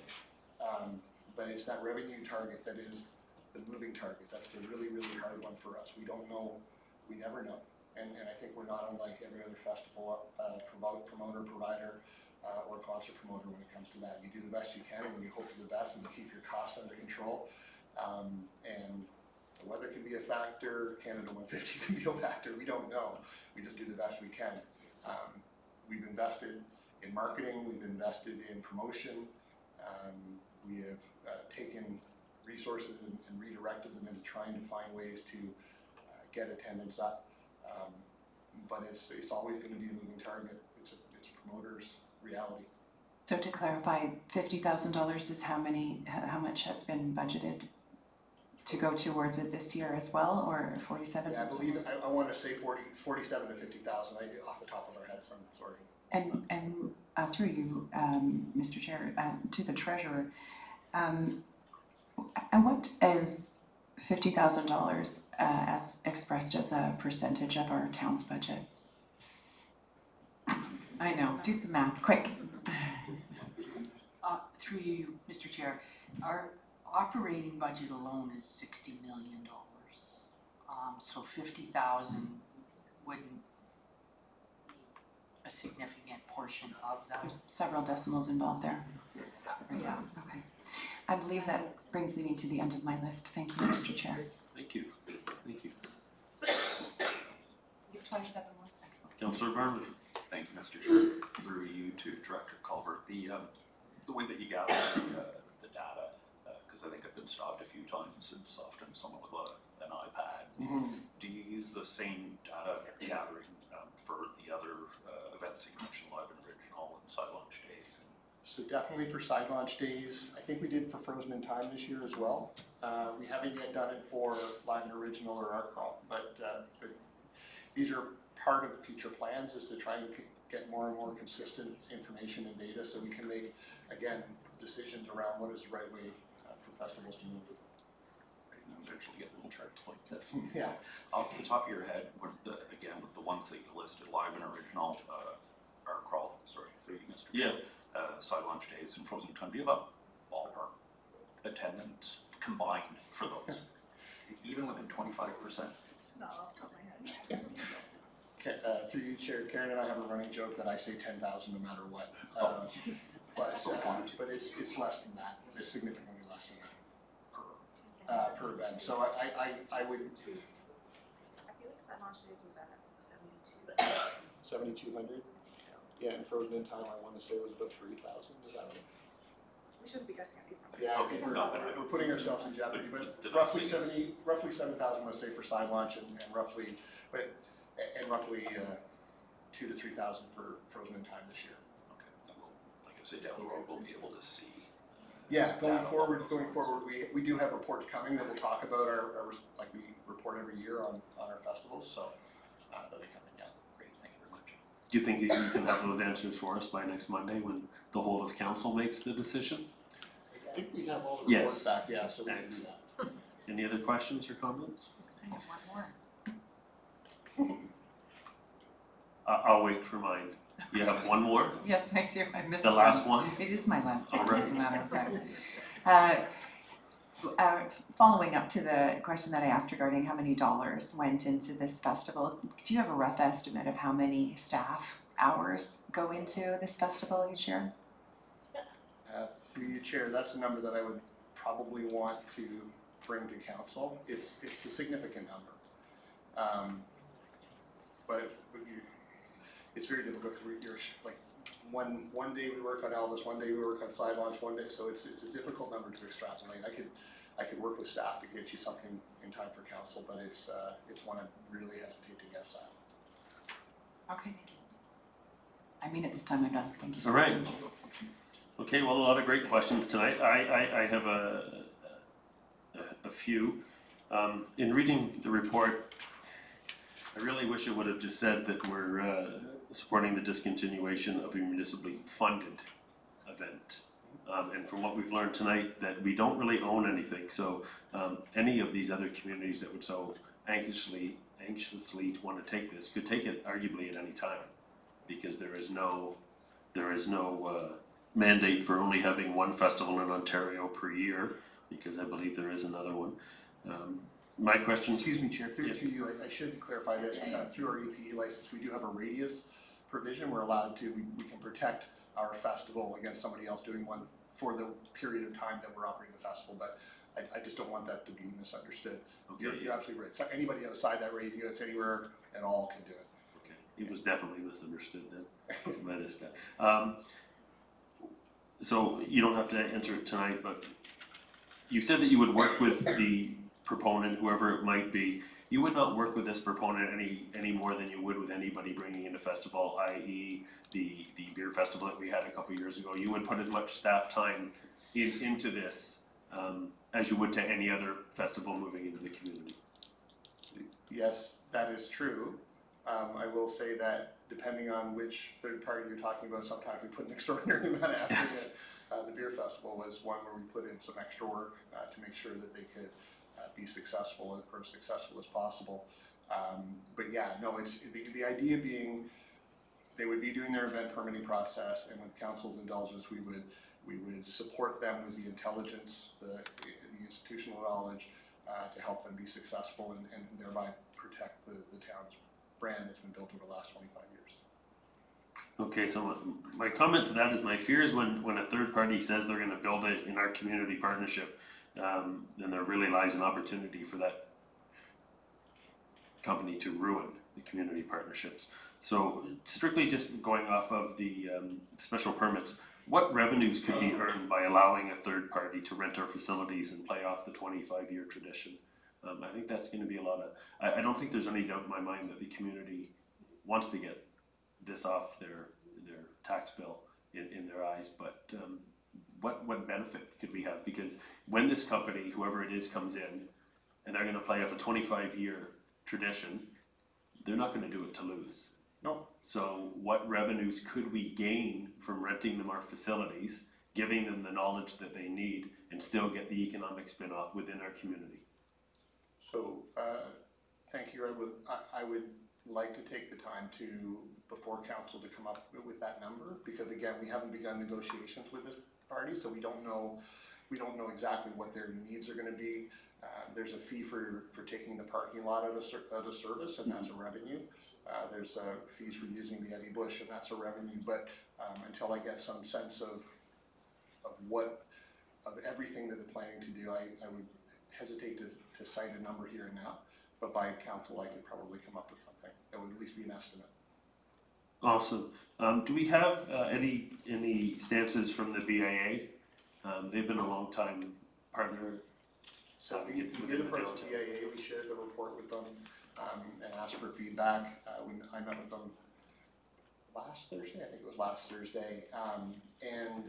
S3: But it's that revenue target that is the moving target. That's the really, really hard one for us. We don't know, we never know. And I think we're not unlike every other festival promoter, provider, or concert promoter when it comes to that. You do the best you can and you hope for the best and you keep your costs under control. And the weather can be a factor, Canada 150 can be a factor, we don't know. We just do the best we can. We've invested in marketing, we've invested in promotion, we have taken resources and redirected them into trying to find ways to get attendance up. But it's always going to be a moving target. It's a promoter's reality.
S10: So to clarify, $50,000 is how much has been budgeted to go towards it this year as well, or 47?
S3: Yeah, I believe, I want to say 47 to 50,000, off the top of our head, sorry.
S10: And through you, Mr. Chair, to the treasurer, and what is $50,000 as expressed as a percentage of our town's budget? I know, do some math, quick.
S13: Through you, Mr. Chair, our operating budget alone is $60 million. So 50,000 wouldn't be a significant portion of that.
S10: There's several decimals involved there. Yeah, okay. I believe that brings me to the end of my list. Thank you, Mr. Chair.
S2: Thank you. Thank you.
S6: You have 27 more. Excellent.
S1: Councillor Barnard.
S14: Thank you, Mr. Chair. Through you to Director Culver, the way that you gather the data, because I think I've been stopped a few times and often someone with an iPad.
S3: Mm-hmm.
S14: Do you use the same data gathering for the other events that you mentioned, Live and Original and Side Launch Days?
S3: So definitely for side launch days. I think we did for Frozen in Time this year as well. We haven't yet done it for Live and Original or Art Crawl, but these are part of future plans, is to try and get more and more consistent information and data so we can make, again, decisions around what is the right way for festivals to move.
S14: And eventually get little charts like this.
S3: Yeah.
S14: Off the top of your head, again, with the ones that you listed, Live and Original, Art Crawl, sorry, through you, Mr.
S1: Yeah.
S14: Side Launch Days and Frozen Time, do you have a ballpark attendance combined for those? Even within 25%?
S12: Not off the top of my head.
S3: Through you, Chair, Karen and I have a running joke that I say 10,000 no matter what. But it's less than that. It's significantly less than that per event. So I would.
S12: I feel like Side Launch Days was at 72.
S3: 7,200. Yeah, and Frozen in Time, I want to say was about 3,000. Is that right?
S12: We shouldn't be guessing at these numbers.
S3: Yeah,
S14: Okay,
S3: we're putting ourselves in jeopardy, but
S14: the
S3: roughly
S14: nice thing
S3: 7,000, let's say, for side launch, and roughly 2,000 to 3,000 for Frozen in Time this year.
S14: Okay, and we'll, like I said, down the road, we'll be able to see.
S3: Yeah, going
S14: data
S3: forward,
S14: along those lines.
S3: we do have reports coming that will talk about our like we report every year on our festivals, so that'll be coming down.
S14: Great, thank you very much.
S1: Do you think you can have those answers for us by next Monday when the whole of council makes the decision?
S3: I think we have all the reports back, yeah, so we can do that.
S1: Any other questions or comments?
S10: I have one more.
S1: I'll wait for mine. You have one more?
S10: Yes, I do. I missed
S1: The last one?
S10: It is my last one,
S1: All right.
S10: as a matter of fact. Following up to the question that I asked regarding how many dollars went into this festival, do you have a rough estimate of how many staff hours go into this festival each year?
S3: Through your chair, that's a number that I would probably want to bring to council. It's a significant number. But it's very difficult because you're like one day we work on Elvis, one day we work on Side Launch, one day, so it's a difficult number to extrapolate. I could work with staff to get you something in time for council, but it's one I really hesitate to guess at.
S10: Okay, thank you. I mean it this time, I'm done. Thank you so
S1: All
S10: much.
S1: right. Okay, well, a lot of great questions tonight. I have a few. In reading the report, I really wish it would have just said that we're supporting the discontinuation of a municipally funded event. And from what we've learned tonight, that we don't really own anything. So any of these other communities that would so anxiously want to take this could take it arguably at any time, because there is no mandate for only having one festival in Ontario per year, because I believe there is another one. My question.
S3: Excuse me, Chair, through
S1: Yeah.
S3: you, I should clarify that through our EPE license, we do have a radius provision. We're allowed to, we can protect our festival against somebody else doing one for the period of time that we're operating the festival, but I just don't want that to be misunderstood.
S1: Okay,
S3: You're absolutely right. So anybody outside that radius, anywhere at all can do it.
S1: Okay, it was definitely misunderstood then by this guy. So you don't have to answer it tonight, but you said that you would work with the proponent, whoever it might be. You would not work with this proponent any more than you would with anybody bringing in a festival, i.e. the beer festival that we had a couple years ago. You would put as much staff time into this as you would to any other festival moving into the community.
S3: Yes, that is true. I will say that depending on which third party you're talking about, sometimes we put an extraordinary amount of effort
S1: Yes.
S3: in. The beer festival was one where we put in some extra work to make sure that they could be successful or as successful as possible. But yeah, no, it's the idea being they would be doing their event permitting process, and with council's indulgence, we would support them with the intelligence, the institutional knowledge to help them be successful and thereby protect the town's brand that's been built over the last 25 years.
S1: Okay, so my comment to that is my fear is when a third party says they're going to build it in our community partnership, then there really lies an opportunity for that company to ruin the community partnerships. So strictly just going off of the special permits, what revenues could be earned by allowing a third party to rent our facilities and play off the 25-year tradition? I think that's going to be a lot of, I don't think there's any doubt in my mind that the community wants to get this off their tax bill in their eyes, but what benefit could we have? Because when this company, whoever it is, comes in and they're going to play off a 25-year tradition, they're not going to do it to lose.
S3: No.
S1: So what revenues could we gain from renting them our facilities, giving them the knowledge that they need, and still get the economic spin-off within our community?
S3: So, thank you. I would like to take the time before council to come up with that number, because again, we haven't begun negotiations with this party, so we don't know exactly what their needs are going to be. There's a fee for taking the parking lot out of service, and that's a revenue. There's fees for using the Eddie Bush, and that's a revenue. But until I get some sense of everything that they're planning to do, I would hesitate to cite a number here and now. But by council, I could probably come up with something that would at least be an estimate.
S1: Awesome. Do we have any stances from the BIA? They've been a long time partner.
S3: So we did approach BIA. We shared the report with them and asked for feedback. I met with them last Thursday. I think it was last Thursday, and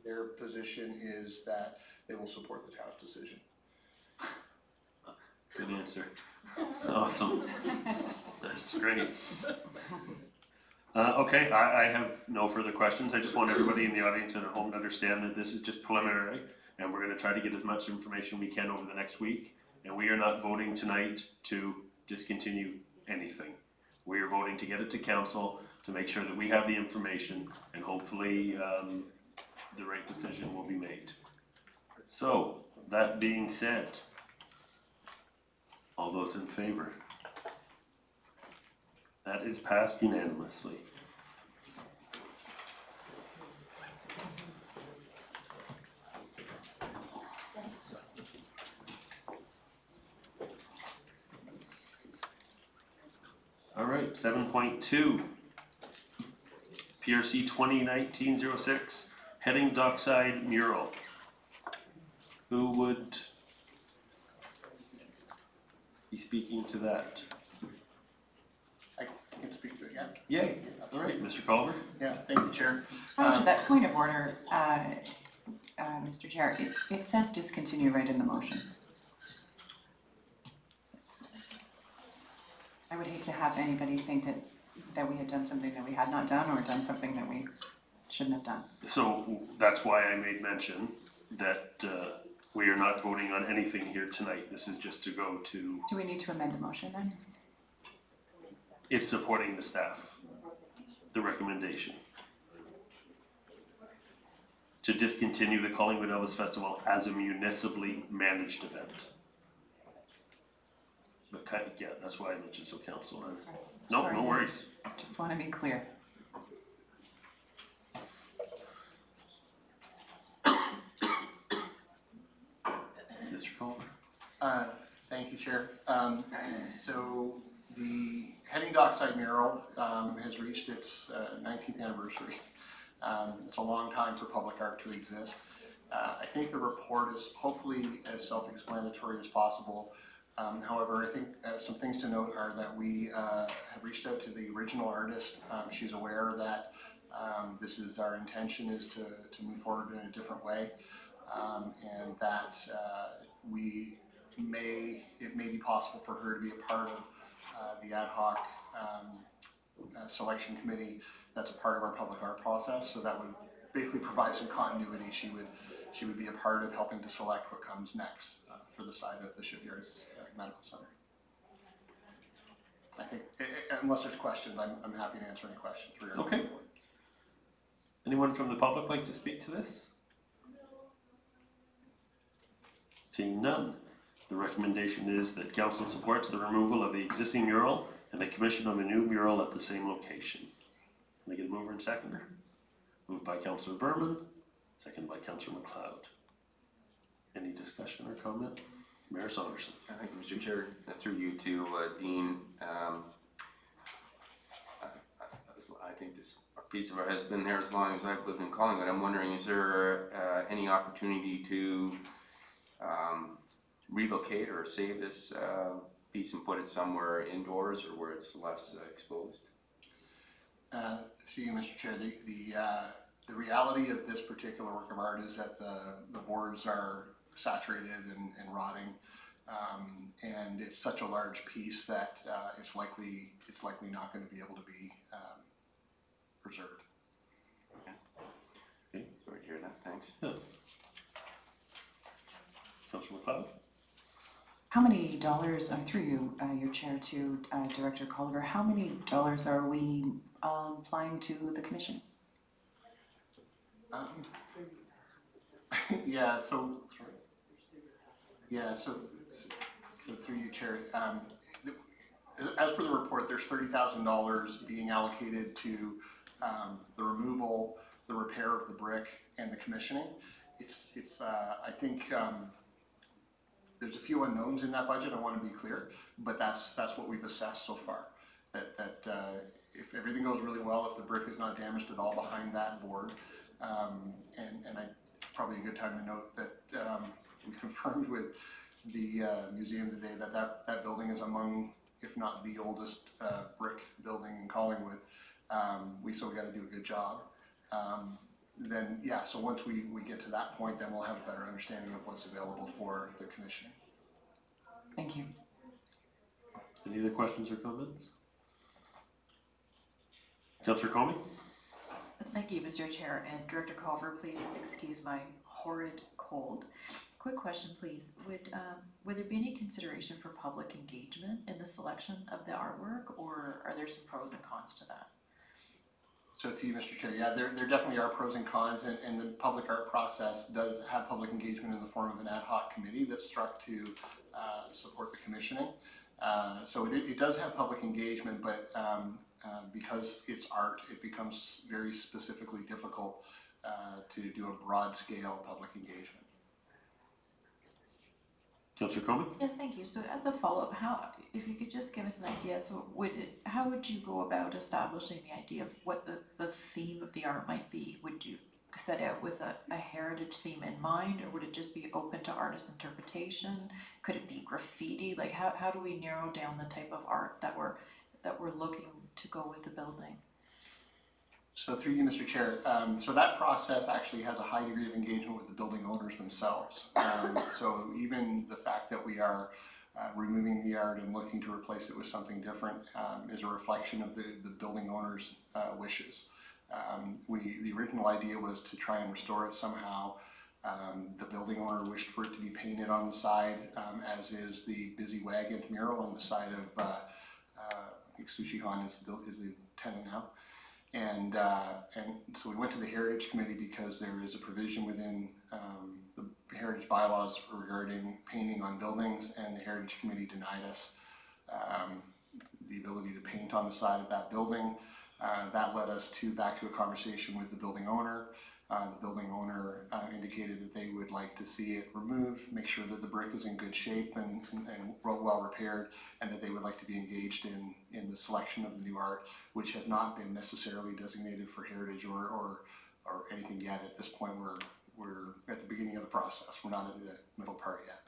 S3: their position is that they will support the town's decision.
S1: Good answer. Awesome. That's great. Okay, I have no further questions. I just want everybody in the audience and at home to understand that this is just preliminary, and we're going to try to get as much information we can over the next week. And we are not voting tonight to discontinue anything. We are voting to get it to council to make sure that we have the information, and hopefully the right decision will be made. So, that being said, all those in favor? That is passed unanimously. All right, 7.2, PRC 2019-06, Heading Dockside Mural. Who would be speaking to that?
S3: I can speak to it, yeah?
S1: Yay, all right. Mr. Culver?
S3: Yeah, thank you, Chair.
S10: To that point of order, Mr. Chair, it says discontinue right in the motion. I would hate to have anybody think that we had done something that we had not done or done something that we shouldn't have done.
S1: So that's why I made mention that we are not voting on anything here tonight. This is just to go to,
S10: Do we need to amend the motion then?
S1: it's supporting the staff, the recommendation. To discontinue the Collingwood Elvis Festival as a municipally managed event. But yeah, that's why I mentioned so council has, no,
S10: Sorry.
S1: no worries.
S10: Just want to be clear.
S1: Mr. Culver?
S3: Thank you, Chair. So the Heading Dockside mural has reached its 19th anniversary. It's a long time for public art to exist. I think the report is hopefully as self-explanatory as possible. However, I think some things to note are that we have reached out to the original artist. She's aware that this is our intention is to move forward in a different way, and that it may be possible for her to be a part of the ad hoc selection committee that's a part of our public art process. So that would basically provide some continuity. She would be a part of helping to select what comes next for the side of the Shipyards Medical Center. I think, unless there's questions, I'm happy to answer any questions.
S1: Okay. Anyone from the public like to speak to this? Seeing none, the recommendation is that council supports the removal of the existing mural and the commission of a new mural at the same location. Can I get a mover and seconder? Moved by Councillor Berman, second by Councillor McLeod. Any discussion or comment? Mayor Saunderson.
S2: Thank you, Mr. Chair. Through you to Dean. I think this piece of art has been there as long as I've lived in Collingwood. I'm wondering, is there any opportunity to relocate or save this piece and put it somewhere indoors or where it's less exposed?
S3: Through you, Mr. Chair, the reality of this particular work of art is that the boards are saturated and rotting, and it's such a large piece that it's likely not going to be able to be preserved.
S2: Okay, sorry to hear that. Thanks.
S1: Yeah. Councillor McLeod.
S10: How many dollars, through you, your chair, to Director Culver, how many dollars are we applying to the commission?
S3: Yeah, so through you, Chair, as per the report, there's $30,000 being allocated to the removal, the repair of the brick, and the commissioning. I think there's a few unknowns in that budget, I want to be clear, but that's what we've assessed so far. That if everything goes really well, if the brick is not damaged at all behind that board, and probably a good time to note that we confirmed with the museum today that building is among, if not the oldest brick building in Collingwood. We got to do a good job. Then yeah, so once we get to that point, then we'll have a better understanding of what's available for the commission.
S10: Thank you.
S1: Any other questions or comments? Councillor Comey?
S15: Thank you, Mr. Chair, and Director Culver, please excuse my horrid cold. Quick question, please. Would there be any consideration for public engagement in the selection of the artwork, or are there some pros and cons to that?
S3: So to you, Mr. Chair, yeah, there definitely are pros and cons, and the public art process does have public engagement in the form of an ad hoc committee that's struck to support the commissioning. So it does have public engagement, but because it's art, it becomes very specifically difficult to do a broad scale public engagement.
S1: Councillor Comey?
S15: Yeah, thank you. So as a follow-up, if you could just give us an idea, so how would you go about establishing the idea of what the theme of the art might be? Would you set out with a heritage theme in mind, or would it just be open to artist interpretation? Could it be graffiti? Like how do we narrow down the type of art that we're looking to go with the building?
S3: So through you, Mr. Chair, so that process actually has a high degree of engagement with the building owners themselves. So even the fact that we are removing the yard and looking to replace it with something different is a reflection of the building owners' wishes. The original idea was to try and restore it somehow. The building owner wished for it to be painted on the side, as is the Busy Wagon mural on the side of, I think Sushi Han is the tenant now. And so we went to the Heritage Committee because there is a provision within the Heritage bylaws regarding painting on buildings, and the Heritage Committee denied us the ability to paint on the side of that building. That led us back to a conversation with the building owner. The building owner indicated that they would like to see it removed, make sure that the brick is in good shape and well repaired, and that they would like to be engaged in the selection of the new art, which has not been necessarily designated for heritage or anything yet. At this point, we're at the beginning of the process. We're not at the middle part yet.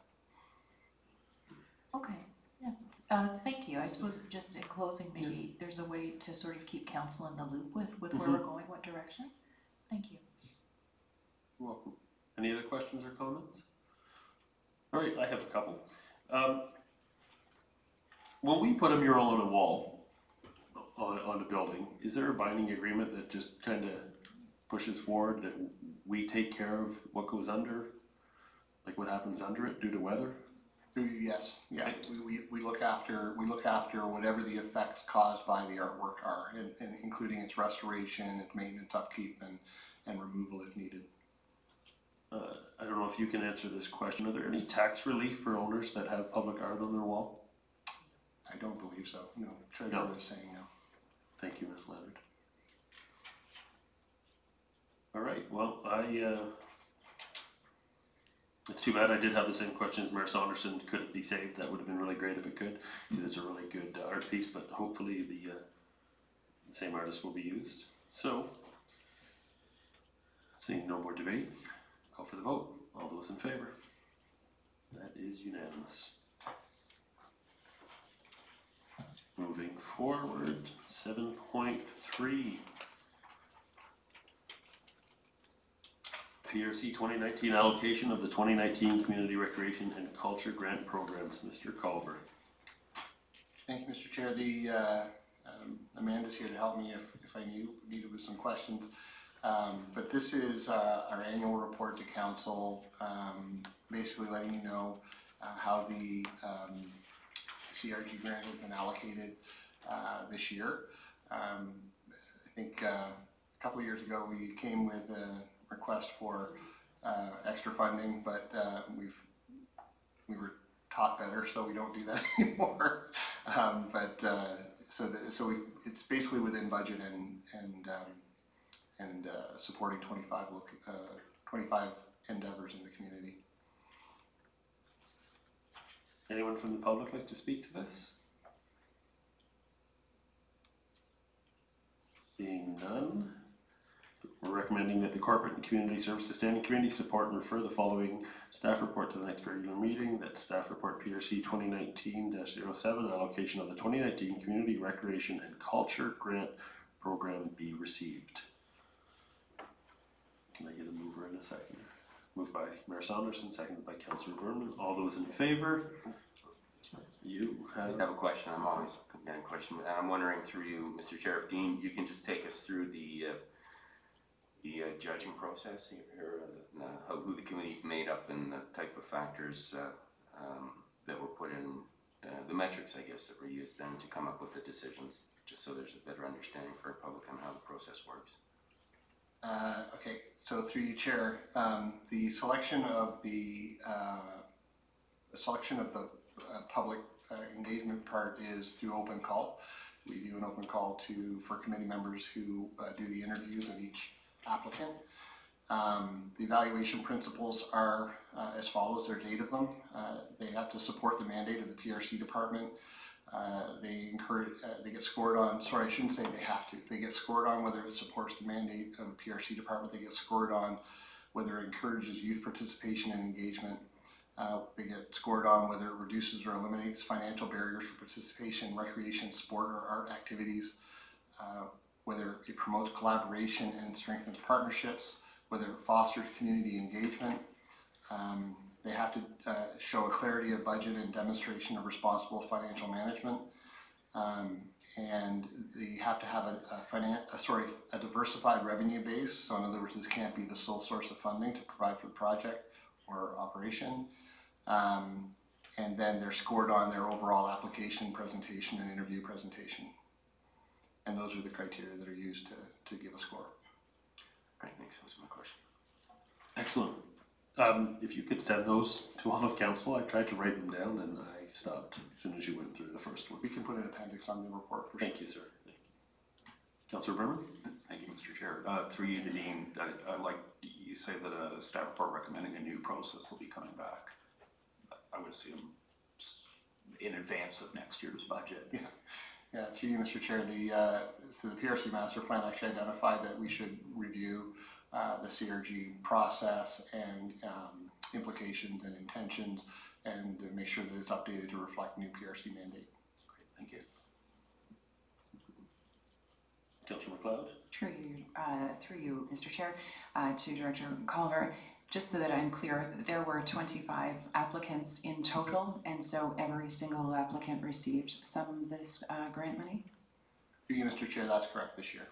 S8: Okay, yeah. Thank you. I suppose just in closing, maybe there's a way to sort of keep council in the loop with where we're going, what direction. Thank you.
S1: You're welcome. Any other questions or comments? All right, I have a couple. When we put a mural on a wall, on a building, is there a binding agreement that just kind of pushes forward that we take care of what goes under, like what happens under it due to weather?
S3: Yes, yeah. We look after whatever the effects caused by the artwork are, and including its restoration, its maintenance, upkeep, and removal if needed.
S1: I don't know if you can answer this question. Are there any tax relief for owners that have public art on their wall?
S3: I don't believe so. No, Treasurer was saying no.
S1: Thank you, Ms. Leonard. All right, well, it's too bad I did have the same question as Mayor Saunderson. Could it be saved? That would have been really great if it could, because it's a really good art piece, but hopefully the same artist will be used. So, seeing no more debate, call for the vote. All those in favor? That is unanimous. Moving forward, 7.3. PRC 2019 allocation of the 2019 Community Recreation and Culture Grant Programs. Mr. Culver.
S3: Thank you, Mr. Chair. Amanda's here to help me if I needed with some questions. But this is our annual report to council, basically letting you know how the CRG grant has been allocated this year. I think a couple of years ago we came with a request for extra funding, but we were taught better, so we don't do that anymore. It's basically within budget and supporting 25 endeavors in the community.
S1: Anyone from the public like to speak to this? Being none, we're recommending that the Corporate and Community Services Standing Committee support and refer the following staff report to the next regular meeting. That staff report PRC 2019-07, allocation of the 2019 Community Recreation and Culture Grant Program be received. Can I get a mover and a seconder? Moved by Mayor Saunderson, seconded by Councillor Berman. All those in favor? You have...
S2: I have a question. I'm always getting a question. And I'm wondering through you, Mr. Chair, if Dean, you can just take us through the judging process here, who the committee's made up and the type of factors that were put in, the metrics, I guess, that were used then to come up with the decisions, just so there's a better understanding for the public on how the process works.
S3: Okay, so through you, Chair, the selection of the public engagement part is through open call. We do an open call for committee members who do the interviews of each applicant. The evaluation principles are as follows. There's 8 of them. They have to support the mandate of the PRC department. They get scored on, sorry, I shouldn't say they have to. They get scored on whether it supports the mandate of the PRC department. They get scored on whether it encourages youth participation and engagement. They get scored on whether it reduces or eliminates financial barriers for participation in recreation, sport, or art activities. whether it promotes collaboration and strengthens partnerships, whether it fosters community engagement. They have to show a clarity of budget and demonstration of responsible financial management. And they have to have a diversified revenue base. So in other words, this can't be the sole source of funding to provide for the project or operation. And then they're scored on their overall application presentation and interview presentation. And those are the criteria that are used to give a score.
S2: Great, thanks, that was my question.
S1: Excellent. If you could send those to all of council, I tried to write them down and I stopped as soon as you went through the first one.
S3: We can put an appendix on the report for sure.
S1: Thank you, sir. Thank you. Councillor Berman?
S14: Thank you, Mr. Chair. Through you to Dean, I like you say that a staff report recommending a new process will be coming back. I would assume in advance of next year's budget.
S3: Yeah, through you, Mr. Chair, so the PRC master plan actually identified that we should review the CRG process and implications and intentions, and make sure that it's updated to reflect new PRC mandate.
S14: Great, thank you.
S1: Councillor McLeod?
S10: Through you, Mr. Chair, to Director Culver, just so that I'm clear, there were 25 applicants in total, and so every single applicant received some of this grant money?
S3: Through you, Mr. Chair, that's correct this year.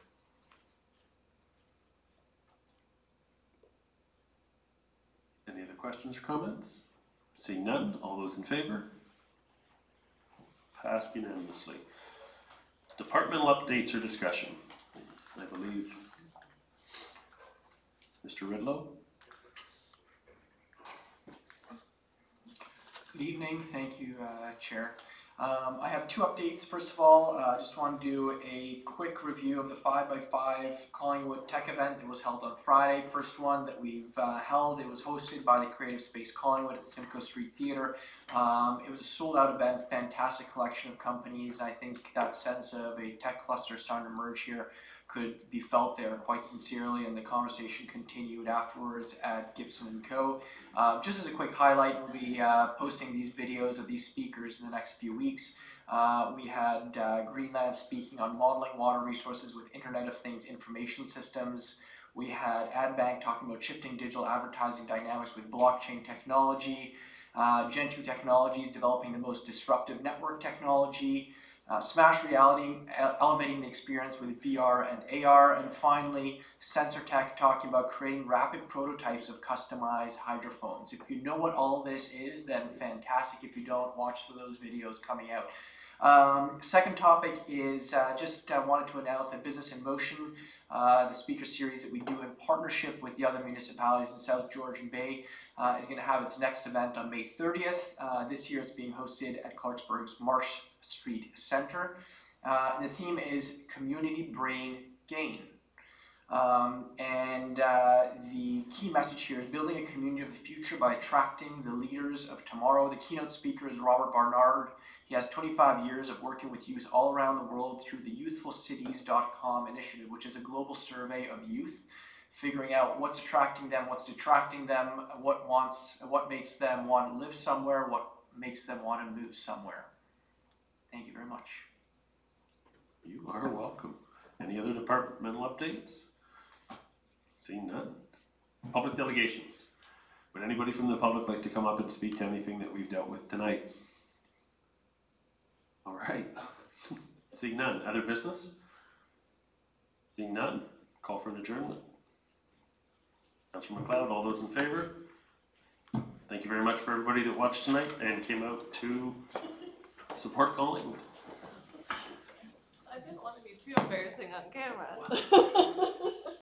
S1: Any other questions or comments? Seeing none, all those in favor? Passed unanimously. Departmental updates or discussion. I believe Mr. Ridlow.
S16: Good evening, thank you, Chair. I have two updates. First of all, I just want to do a quick review of the 5x5 Collingwood Tech event that was held on Friday. First one that we've held, it was hosted by the Creative Space Collingwood at Simcoe Street Theatre. It was a sold-out event, fantastic collection of companies. I think that sense of a tech cluster starting to emerge here could be felt there quite sincerely, and the conversation continued afterwards at Gibson & Co. Just as a quick highlight, we'll be posting these videos of these speakers in the next few weeks. We had Greenland speaking on modeling water resources with Internet of Things information systems. We had AdBank talking about shifting digital advertising dynamics with blockchain technology. Gen2 Technologies developing the most disruptive network technology. Smash Reality, elevating the experience with VR and AR, and finally Sensor Tech talking about creating rapid prototypes of customized hydrophones. If you know what all this is, then fantastic. If you don't, watch for those videos coming out. Second topic is just wanted to announce that Business in Motion, the speaker series that we do in partnership with the other municipalities in South Georgian Bay, is going to have its next event on May 30th. This year it's being hosted at Clarksburg's Marsh Street Centre. And the theme is Community Brain Gain. The key message here is building a community of the future by attracting the leaders of tomorrow. The keynote speaker is Robert Barnard. He has 25 years of working with youth all around the world through the youthfulcities.com initiative, which is a global survey of youth, figuring out what's attracting them, what's detracting them, what makes them want to live somewhere, what makes them want to move somewhere. Thank you very much.
S1: You are welcome. Any other departmental updates? Seeing none. Public delegations. Would anybody from the public like to come up and speak to anything that we've dealt with tonight? All right. Seeing none. Other business? Seeing none. Call for an adjournment. Councillor McLeod, all those in favor? Thank you very much for everybody that watched tonight and came out to support Collingwood.
S12: I didn't want to be too embarrassing on camera.